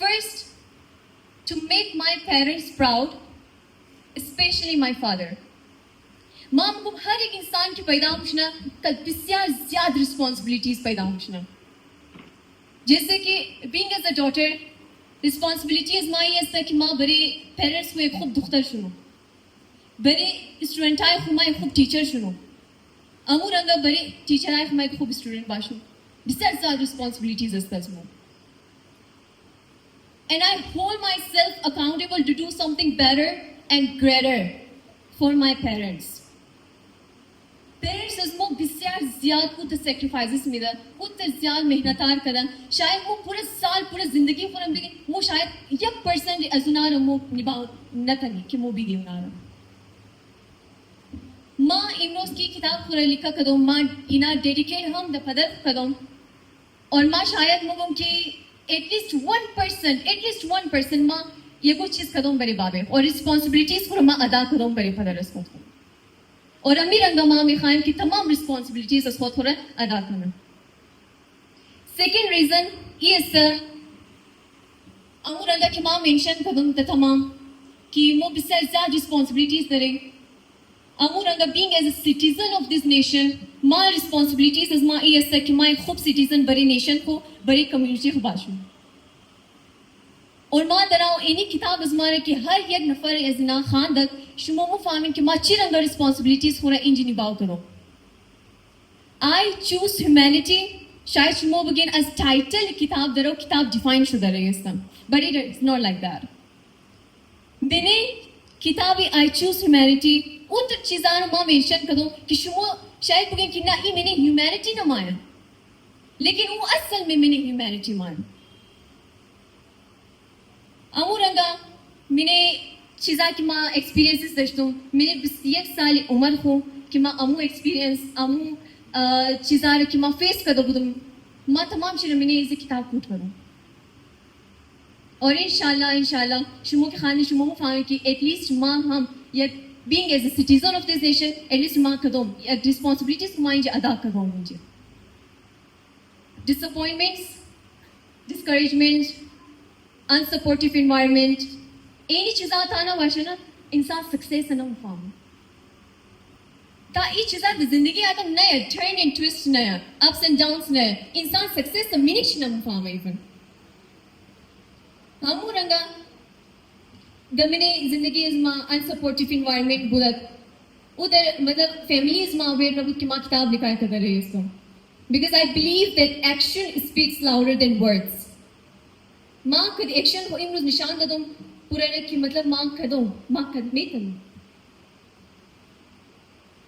First, to make my parents proud, especially my father. ماں کو ہر ایک انسان کی پیدائشنا کل بسیار زیادہ responsibilities پیدائشنا جیسے کہ being as a daughter responsibilities ماں یہ ہے کہ ماں بڑے پیرنٹس ہوئے خوب دختر شنو بڑے اسٹوڈنٹ آئے ہمائے خوب ٹیچر شنو امور رنگا بڑے ٹیچر آئے ہمائے خوب اسٹوڈنٹ باشو بسیار زیادہ رسپانسبلٹیز اس کا زمو and I hold myself accountable to do something better and greater for my parents. Parents از مو بسیار زیادہ خود سیکریفائزز میرا خود زیادہ محنتار کرن شاید وہ پورا سال پورا زندگی فرم بھی وہ شاید 1% ازنار مو نباؤ نہ تنی کہ مو بھی گی انار ماں امروز کی کتاب پورا لکھا کدوم ماں اینا ڈیڈیکیٹ ہم دا پدر کدوم اور ماں شاید مو کہ ایٹ لیسٹ 1% ماں یہ کچھ چیز کدوم بڑے بابے اور رسپانسبلٹیز کو ماں ادا کدوم بڑے پدر اس کو اور امی رنگا ماں میں خائم کی تمام رسپانسبلٹیز اس کو تھوڑا ادا کرنا. سیکنڈ ریزن یہ سر امو رنگا کی ماں مینشن کدوم تا تمام کہ مو بسیار زیادہ رسپانسبلٹیز درے امو رنگا being as a citizen of this nation ماں رسپانسبلٹیز از ماں یہ سر کہ ماں ایک خوب سٹیزن بڑی نیشن کو بڑی کمیونٹی کو باشو اور ماں دراؤ اینی کتاب از مارے کہ ہر یک نفر ازنا خاندق شما مو فاہمیں کہ ماں چی رنگا رسپانسبلٹیز خورا انجی نباؤ کرو. I choose humanity شاید شما بگین از ٹائٹل کتاب درو کتاب ڈیفائن شدہ رہے اسم but it is not like that. میں کتابی I choose humanity ان تک چیزان ماں مینشن کرو کہ شما شاید بگین کہ نہ ہی میں نے humanity نہ مایا لیکن وہ اصل میں نے humanity مایا. امو رنگا میں نے چیزا کہ ماں ایکسپیرینسز داشتوں میں نے 21 سال عمر ہوں کہ ماں امو ایکسپیرینس امو چیزا کہ ماں فیس کر دو بدم ماں تمام چیزیں میں نے یہ کتاب کوٹ کروں اور انشاءاللہ شمو کے خانے شمو فاہمیں کہ ایٹ لیسٹ ماں ہم یا being as a citizen of this nation at least ماں کدوم responsibilities کو ماں انجھے ادا کروں مجھے disappointments discouragement unsupportive environment any چیزاں تانا واشنا انسان سکسیس نہ مفاہم تا ای چیزاں زندگی آتا نیا ٹرن اینڈ ٹویسٹ نیا اپس اینڈ ڈاؤنس نیا انسان سکسیس مینش نہ مفاہم ایون ہمو رنگا گمنے زندگی از ماں unsupportive environment بودت ادھر مطلب فیملی از ماں ویر ربو کی ماں کتاب لکھایا کر رہے اس کو because I believe that action speaks louder than words. ماں کد ایکشن کو امروز نشان دوں پورا رکھی مطلب ماں کدوں ماں قدمے کروں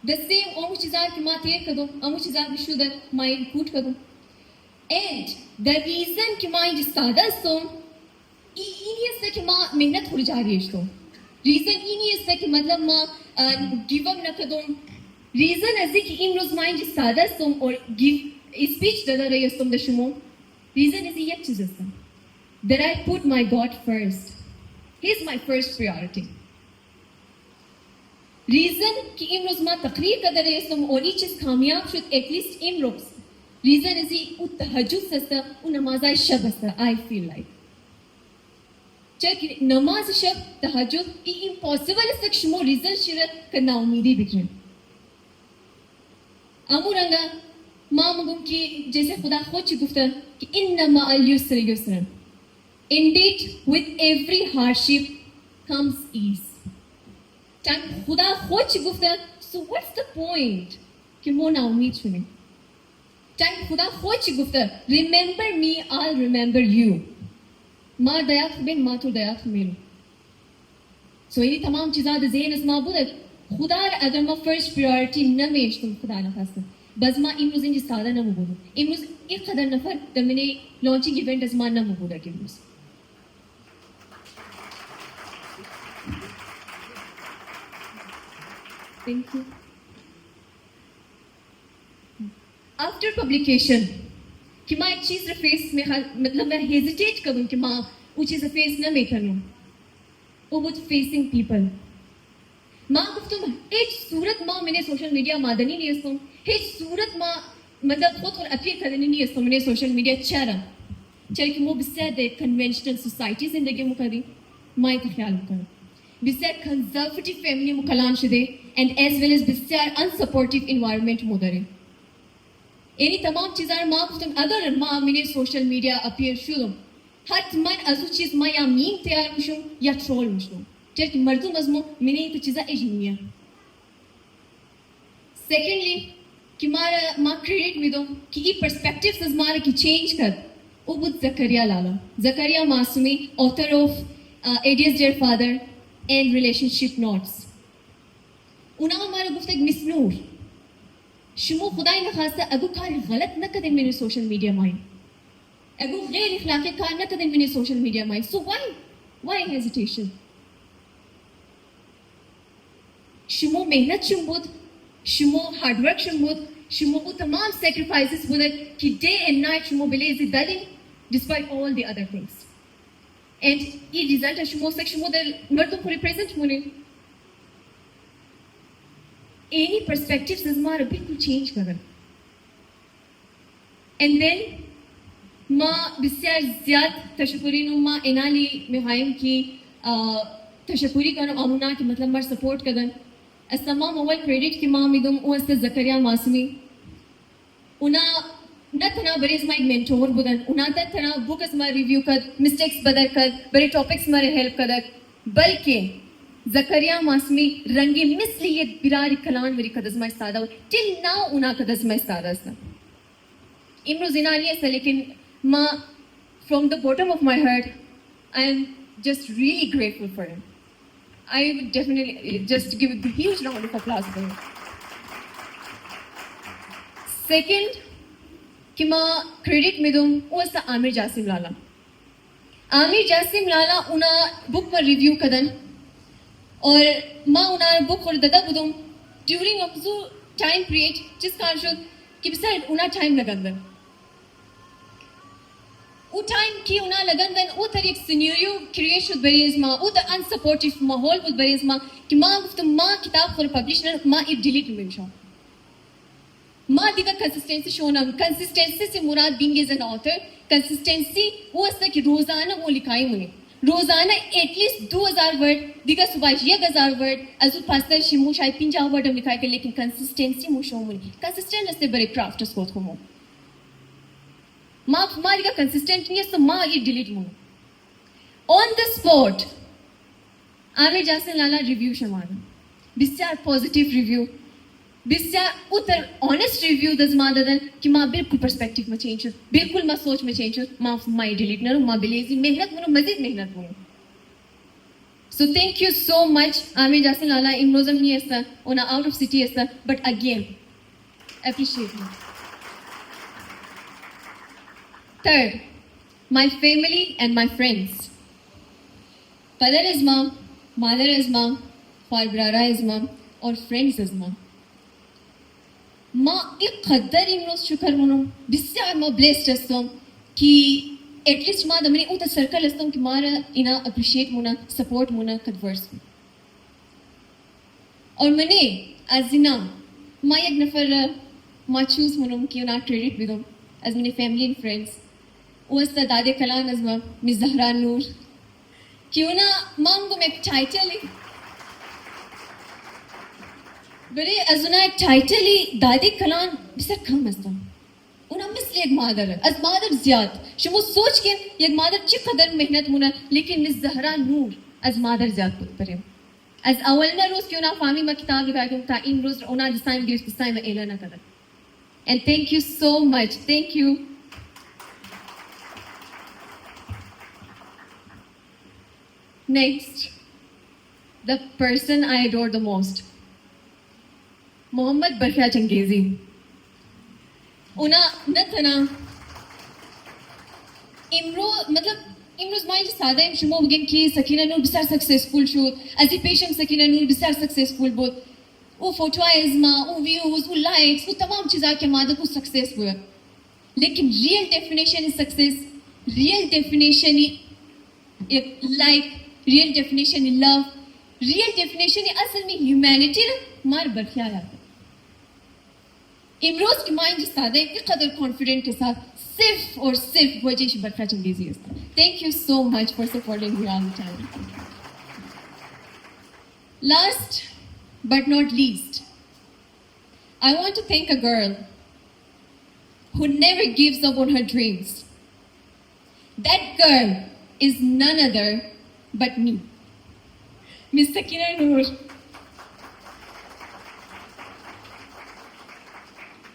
دستے امو چیزاں کی ماں تیر کدوں امو چیزاں کی شدہ ماں کوٹ کدوں اینڈ دا ریزن کہ ماں جس سادہ سو اینی اس سے کہ ماں محنت ہو جا رہی ہے ریزن اینی اس سے کہ مطلب ماں گیو اپ نہ کدوں ریزن ایسے کہ امروز ماں جس سادہ سو اور گیو اسپیچ دادا رہی اس تم دشمو ریزن ایسے یک چیز ہے that I put my God first. He is my first priority. Reason کہ امروز ماں تقریر قدر ہے اسم اور یہ چیز کامیاب شد at least Amroz reason is وہ تہجد سستا وہ نماز شب سستا I feel like چاہے نماز شب تہجد یہ impossible ہے سک شمو reason شرط کرنا امیدی بکرن امو رنگا ماں مگم کی جیسے خدا خود چی گفتا کہ انما اليسر یسرن Indeed, with every hardship comes ease. Time خدا خود چی گفتا so what's the point کہ مو نا امید شنی Time خدا خود چی گفتا remember me, I'll remember you. ماں دیا خبین ماں تو دیا خمیلو so یہ تمام چیزاں دا ذہن اس ماں بودا خدا اگر ماں فرسٹ پریورٹی نہ میشتم خدا نہ خاصتا بس ماں امروز انجی سادہ نہ مبودو امروز ایک قدر نفر دا میں نے لانچنگ ایونٹ از ماں نہ مبودا کہ امروز Thank you. After publication, کہ ماں ایک چیز فیس میں مطلب میں ہیزیٹیٹ کروں کہ ماں وہ چیز فیس نہ میں کروں وہ بہت فیسنگ پیپل ماں گفتم ایک صورت ماں میں نے سوشل میڈیا مادنی نہیں ہستوں ایک صورت ماں مطلب خود اور اپیل کرنی نہیں ہستوں میں نے سوشل میڈیا چہرہ چاہے کہ وہ بس سے کنونشنل سوسائٹی زندگی میں کری ماں کا خیال کروں بسیار کنزرویٹیو فیملی مکلان شده and as well as بسیار unsupportive environment مداره. یعنی تمام چیزان ما گفتم اگر ما من سوشل میدیا اپیر شدم حتما از اون چیز ما یا میم تیار میشم یا ترول میشم چرا مردم از ما من این چیزا اجنبیه. سیکنڈلی کہ ما کریڈٹ میدم کہ یہ پرسپیکٹیوز از مارا کی چینج کر وہ بود زکریا لالا. زکریا معصومی author of Adia's Dear Father and Relationship Notes. اونا ہمارا گفتگ مس نور شمو خدای نخواسته اگو کار غلط نکدن من سوشل میڈیا مائی اگو غیر اخلاقی کار نکدن من social media my. So why hesitation؟ شمو محنت شم بود شمو ہارڈ ورک شم بود شمو کو تمام سیکریفائسز بود کہ ڈے اینڈ نائٹ شمو بلیزی دلی despite all the other things and یہ ریزلٹ ہے شمو سک شمو در مردم کو ریپریزنٹ ہونے any perspectives از مارا بالکل چینج کرن. and then ما بسیار زیاد تشکری نو ما انالی مهایم کی تشکری کنم آمونا کی مطلب مار سپورٹ کردن از تمام اول کریڈٹ کی ما میدم او است زکریا معصومی اونا نہ تنا بریز ما ایک مینٹور بودن اونا تنا بک از ما ریویو کد مسٹیکس بدر کد بڑے ٹاپکس مارے ہیلپ کد بلکہ زکریا معصومی رنگی مثلیت براری کلان وری کدزمہ استادا ٹل ناو اونا کدزمہ استادا استا امرو زنانی استا لیکن ما from the bottom of my heart I am just really grateful for him. I would definitely just give a huge round of applause for him. Second کہ ما کریڈٹ میں دوں وہ استا عامر جاسم لالا. عامر جاسم لالا اونا بک پر ریویو کدن اور ما اونا بک اور دادا بدم ڈیورنگ ابزو ٹائم پیریڈ جس کار شد کہ بسر اونا ٹائم لگندن او ٹائم کی اونا لگندن او تر ایک سینیریو کریٹ شد بریز ما او تر انسپورٹیو ماحول بود بریز ما کہ ما گفتم ما کتاب خور پبلش نر ما ایک ڈیلیٹ نمیشم ما دیگه کنسیستنسی شونم. کنسیستنسی سے مراد بینگ ایز این آتھر کنسیستنسی وہ اس کہ روزانہ وہ لکھائی منی روزانہ ایٹ لیسٹ 2000 ورڈ دیگه صبح 1000 ورڈ از پاستر شمو شاید 50 ورڈ ہم لکھائی کر لیکن کنسیستنسی مو شو منی کنسیسٹنٹ اس سے بڑے کرافٹ اس کو مو ما دیگه کنسیسٹنٹ نہیں ہے ما یہ ڈیلیٹ مو آن دی اسپاٹ عامر جاسم لالا ریویو شمانا بسیار پازیٹیو ریویو بسیار اتر آنیسٹ ریویو دز ما ددن کہ ما بالکل پرسپیکٹیو میں چینج ہو بالکل ما سوچ میں چینج ہو ما ڈیلیٹ نہ ما بلیزی محنت منو مزید محنت منو. سو تھینک یو سو مچ عامر جاسم لالا امروزم نہیں ایسا اونا آؤٹ آف سٹی ایسا but again appreciate me. Third my family and my friends. Father is مام مادر از مام فاربرارا از مام اور فرینڈس از مام. ما ایک قدر امروز شکر منو بسیار ما بلیسڈ استم کہ ایٹ لیسٹ ما دمنی اوتا سرکل استم کہ مارا اینا اپریشیٹ منا سپورٹ منا کدورس اور منے ازنا ما یک نفر ما چوز منم کہ اونا کریڈٹ بدم از منی فیملی اینڈ فرینڈس او است دادے کلان از ما مس زہرا نور کہ اونا مام کو میں ٹائٹل بڑے ازنا ایک ٹائٹلی دادی کلان بسر کم ازدم اونا مثل ایک مادر از مادر زیاد شمو سوچ کے یک مادر چی قدر محنت منا لیکن مس زہرا نور از مادر زیاد بود پریم از اولنا روز کی اونا فامی ما کتاب لگا کہ تا این روز اونا دستائم گیرس بستائم ایلا نہ کدر and thank you so much thank you. Next, the person I adore the most, محمد برخیا چنگیزی. اونا نتنا امرو مطلب امروز مائی ساده ام شما بگیم که سکینه نور بسیار سکسسفول شد از این پیشم سکینه نور بسیار سکسسفول بود او فوتوهای از ما او ویوز او لایکس او تمام چیزا که ماده کو سکسس بود لیکن real definition success real definition like real definition love real definition اصل میں ہیومینٹی مار برخیا آتا امروز کی مائنڈ ساده ایک قدر کانفیڈنٹ کے ساتھ صرف اور صرف وجہ برخیا چنگیزی ہے. Thank you so much for supporting me all the time. Last but not least, I want to thank a girl who never gives up on her dreams. That girl is none other but me, Miss Sakina Noor.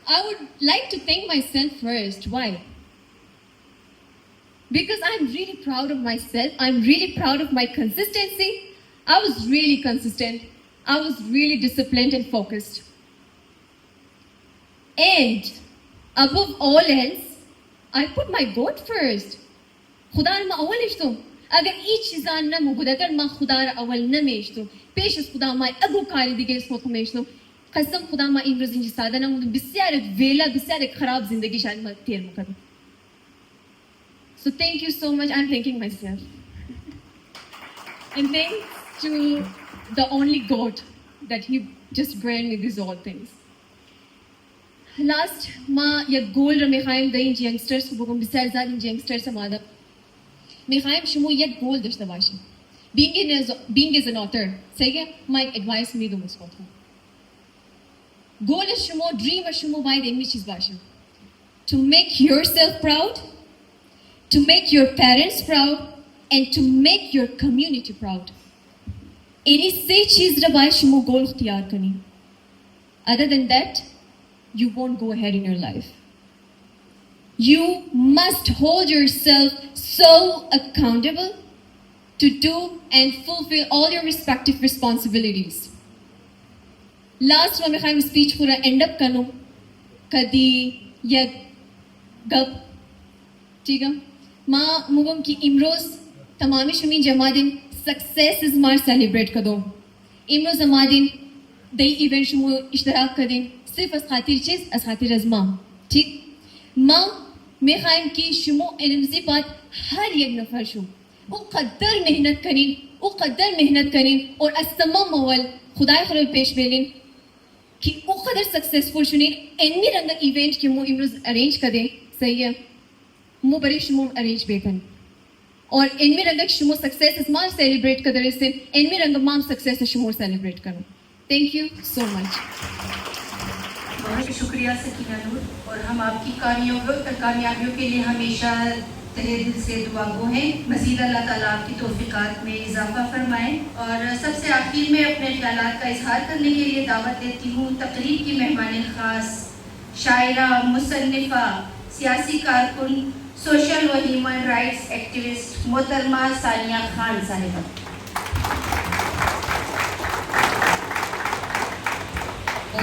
I would like to thank myself first. Why? Because I'm really proud of myself. I'm really proud of my consistency. I was really consistent. I was really disciplined and focused. And above all else, I put my God first. خدا ما اول اشتم اگر ای چیزان نمو اگر ما خدا را اول نمیشتم پیش از خدا ما ابو کاری دیگه اسمت میشتم قسم خدا ما این روز اینجا ساده نمودم بسیار ویلا بسیار خراب زندگی شاید ما تیر میکردم. So thank you so much. I'm thanking myself. And thanks to the only God that He just granted me these all things. Last ما یک گول را میخوایم در این youngsters رو بگم بسیار زیاد این youngsters ماده میخوایم شما یک گول داشته باشیم. Being as an author صحیح ما یک advice میدم اس وقت گول شما dream شما باید این چیز باشه to make yourself proud, to make your parents proud and to make your community proud. Any سه چیز را باید شما گول اختیار کنی. Other than that you won't go ahead in your life. You must hold yourself so accountable to do and fulfill all your respective responsibilities. Last one میخوایم speech پورا end up کنم کدی یک گپ ٹھیکا ما مگم کی امروز تمامی شمی جماعتین successes مار celebrate کدوم امروز جماعتین دی ایونت شمو اشتراک کدین صرف از خاطر چیز از خاطر از ما ٹھیک ما میخوایم کی شمو انمزی بات ہر یک نفر شو او قدر محنت کنین اور از تمام اول خدای خراب پیش بیلین کہ او قدر سکسیسفل شنین انمی رنگا ایونٹ کی مو امروز ارینج کدیں صحیح ہے مو بری شمو ارینج بیکن اور انمی رنگا شمو سکسیس مال سیلیبریٹ کدر اسن انمی رنگا مام سکسیس شمو سیلیبریٹ کرو. تھینک یو سو مچ. بہت شکریہ سکینہ نور اور ہم آپ کی کامیابیوں کے لیے ہمیشہ تہہ دل سے دعا گو ہیں. مزید اللہ تعالیٰ آپ کی توفیقات میں اضافہ فرمائیں. اور سب سے آخر میں اپنے خیالات کا اظہار کرنے کے لیے دعوت دیتی ہوں تقریب کی مہمان خاص شاعرہ مصنفہ سیاسی کارکن سوشل و ہیومن رائٹس ایکٹیوسٹ محترمہ ثانیہ خان صاحبہ.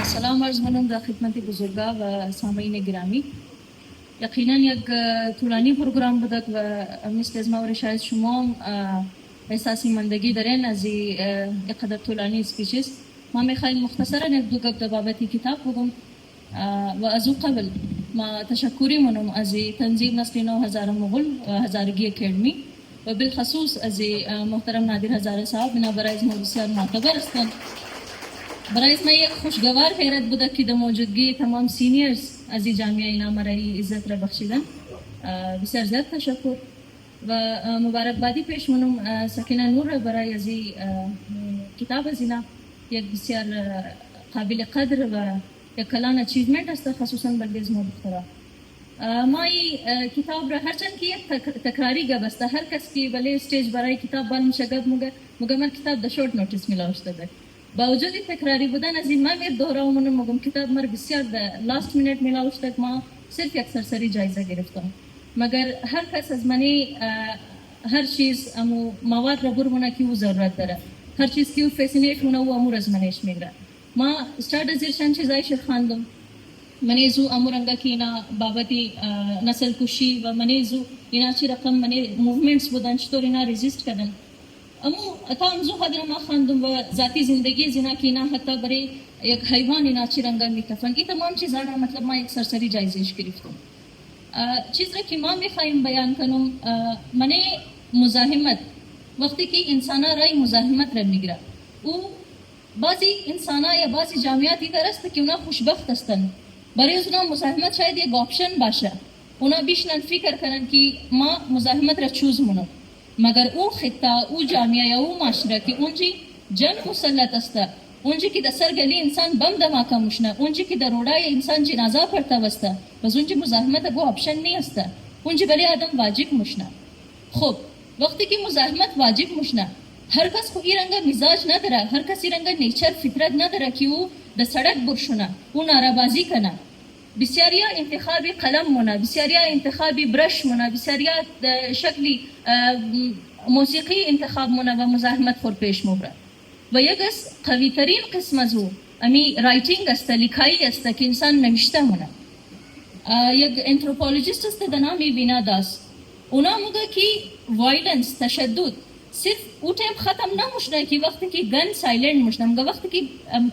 سلام عرض منم در خدمت بزرگا و سامعین گرامی. یقینا یک طولانی پروگرام بودد و مثل از ما و شاید شما احساسی مندگی دارین از یک قدر طولانی سپیچز. ما میخوایم مختصرا یک دو گپ در بابت کتاب بگم و از او قبل ما تشکری منم از تنظیم نسل 9000 مغول و هزارگی اکیڈمی و بالخصوص از محترم نادر هزاره صاحب بنا برای ما بسیار معتبر هستند. برای اسم یک خوشگوار حیرت بوده که در موجودگی تمام سینیرز از جامعه اینام رای عزت را بخشیدن. بسیار زیاد تشکر و مبارکبادی پیش منم سکینه نور برای از کتاب از اینا یک بسیار قابل قدر و یک کلان اچیومنت است خصوصا برای از ما دخترها. ما این کتاب را هرچند که یک تکراری گپ است هر کس که بله استیج برای کتاب بال میشه گپ مگه من کتاب در شورت نوتیس میلاوشته ده با وجود تکراری بودن از این من میر دوهراومون مگم کتاب مر بسیار در لاست منت میلاوشته ما صرف یک سرسری جایزه گرفتم مگر هر کس از منی هر چیز امو مواد را برمونه که او ضرورت داره هر چیز که او فیسینیت مونه او امور از منش میگره. ما استارت از چند چیزای شد خواندم منی زو امورنگا کی اینا بابتی نسل کشی و منی زو اینا چی رقم منی موومنتس بودن چطور اینا ریزیست کردن امو اتام زو خدر ما خواندم و ذاتی زندگی زینا کی اینا حتی برای یک حیوان اینا چی رنگا میتفن این تمام چیزا را مطلب ما یک سرسری جایزش گرفتم. چیز را که ما میخوایم بیان کنم منی مزاحمت وقتی که انسانا رای مزاحمت را میگیره او بعضی انسانا یا بعضی جامعات دیگر است که اونا خوشبخت هستند برای اونا مزاحمت شاید یک آپشن باشه اونا بیشتر فکر کنن که ما مزاحمت را چوز منو مگر او خطه او جامعه یا او معاشره که اونجی جنگ مسلط است اونجا که در سرگلی انسان بم دماکه مشنه، اونجا که در روڑای انسان جنازه پرتا وسته، بس اونجا مزاحمت ابو آپشن نہیں است، اونجا برای آدم واجب مشنه. خب وقتی که مزاحمت واجب مشنه، هر کس خو ایرنگا مزاج نداره، هر کس ایرنگا نیچر فطرت نداره که او در سڑک برشونه، او ناربازی کنه. بسیاریا انتخابی قلم مونه، بسیاریا انتخابی برش مونه، بسیاریا شکلی موسیقی انتخاب مونه و مزاحمت خور پیش مبره. و یک از قوی ترین قسم از او امی رایتینگ است، لکھائی است که انسان نوشته مونه. یک انتروپولوژیست است در نام وینا داس، اونا میگه که وایلنس، تشدد صرف او ٹائم ختم نہ مشنا کہ وقت کی گن سائلنٹ مشنا، مگر وقت کی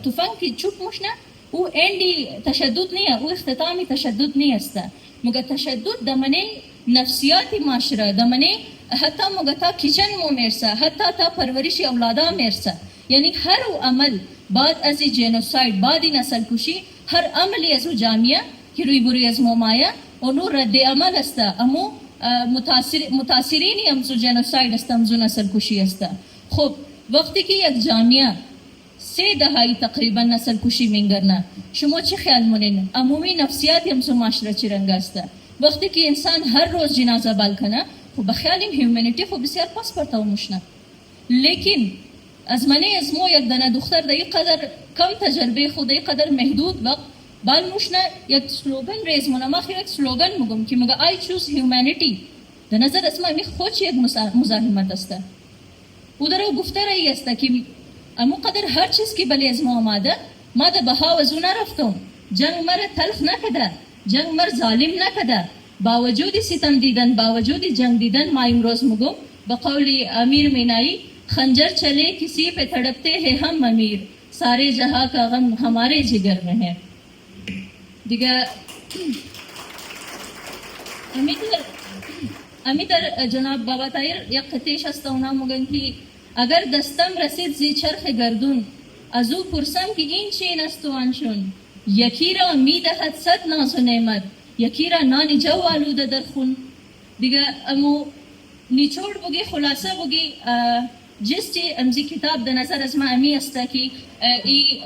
تفنگ کی چپ مشنا وہ اینڈی تشدد نہیں ہے، وہ اختتامی تشدد نہیں ہستا. مگر تشدد دمنے نفسیاتی معاشرہ دمنے حتی مگر تا کچن مو میرسا، حتی تا پرورش اولادا میرسا. یعنی ہر عمل بعد از جینوسائیڈ، بعد نسل کشی، ہر عملی از جامعہ کی روی بروی از مومایا اونو رد عمل استا، امو متاثرینی امزو جینوسائیڈ استا، امزو نسل کشی استا. خب وقتی که یک جامعه 3 دهائی تقریبا نسل کشی منگرنا، شما چی خیال مونین؟ عمومی نفسیات امزو معاشره چی رنگ استا؟ وقتی که انسان هر روز جنازه بال کنه، خب بخیالیم هیومانیتی خب بسیار پاس پرتاو مشنه. لیکن از منی از مو یک دانه دختر در یک قدر کم تجربه خود، یک قدر محدود وقت بال مشنه یک سلوگن ریز مونه. ما خیلی یک سلوگن مگم که مگه I choose humanity، در نظر اسما می خودش یک مزاحمت است. او در گفته رایی است که امو قدر هر چیز که بلی از ما آماده، ما در بها و زو نرفتم، جنگ مر تلخ نکده، جنگ مر ظالم نکده، باوجود ستم دیدن، باوجود جنگ دیدن، ما امروز مگم با قول امیر مینائی خنجر چلے کسی پہ تڑپتے ہیں ہم امیر، سارے جہاں کا غم ہمارے جگر میں ہے. دیگه امی در جناب بابا طاهر یک قطعش است اونا میگن که اگر دستم رسید زی چرخ گردون، از او پرسم که این چین است و آنچون، یکی را میدهد 100 ناز و نعمت، یکی را نان جو آلوده در خون. دیگه امو نیچوڑ بگی خلاصه بگی جس چی امزی کتاب در نظر از ما امی است که ای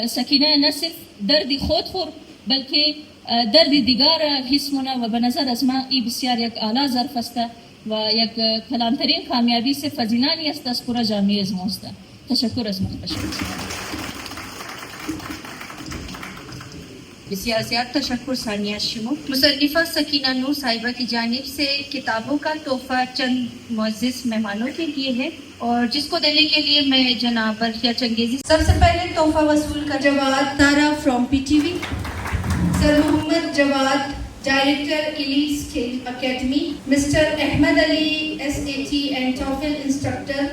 سکینه نه صرف درد خود خور بلکه درد دیگر حس مونه و به نظر از ما ای بسیار یک اعلی ظرف است و یک کلانترین کامیابی سے فزینانی است از پورا جامعه از ما است. تشکر از محتشم. بسیار زیاد تشکر ثانیہ شما. مصنفہ سکینہ نور صاحبہ کی جانب سے کتابوں کا تحفہ چند معزز مہمانوں کے لیے ہے اور جس کو دینے کے لیے میں جناب برقیہ چنگیزی سب سے پہلے تحفہ وصول کر Jawad Tara from P T V, sir Muhammad Jawad director elites کھیل academy, mister Ahmed Ali SAT and TOEFL instructor,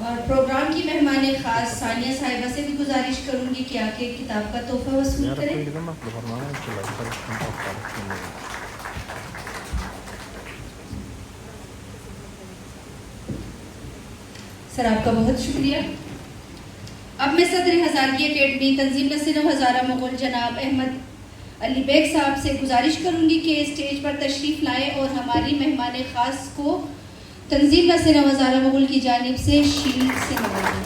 اور پروگرام کی مہمان خاص ثانیہ صاحبہ سے بھی گزارش کروں گی کہ آ کے کتاب کا تحفہ وصول کریں. سر آپ کا بہت شکریہ. اب میں صدر ہزاریہ اکیڈمی تنظیم نسل ہزارہ مغل جناب احمد علی بیگ صاحب سے گزارش کروں گی کہ اسٹیج پر تشریف لائیں اور ہماری مہمان خاص کو تنظیم نسل ہزارہ مغل کی جانب سے شیلڈ سے نوازیں.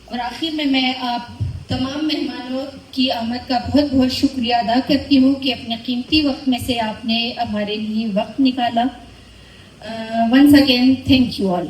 اور آخر میں آپ تمام مہمانوں کی آمد کا بہت بہت شکریہ ادا کرتی ہوں کہ اپنے قیمتی وقت میں سے آپ نے ہمارے لیے وقت نکالا. Once again thank you all.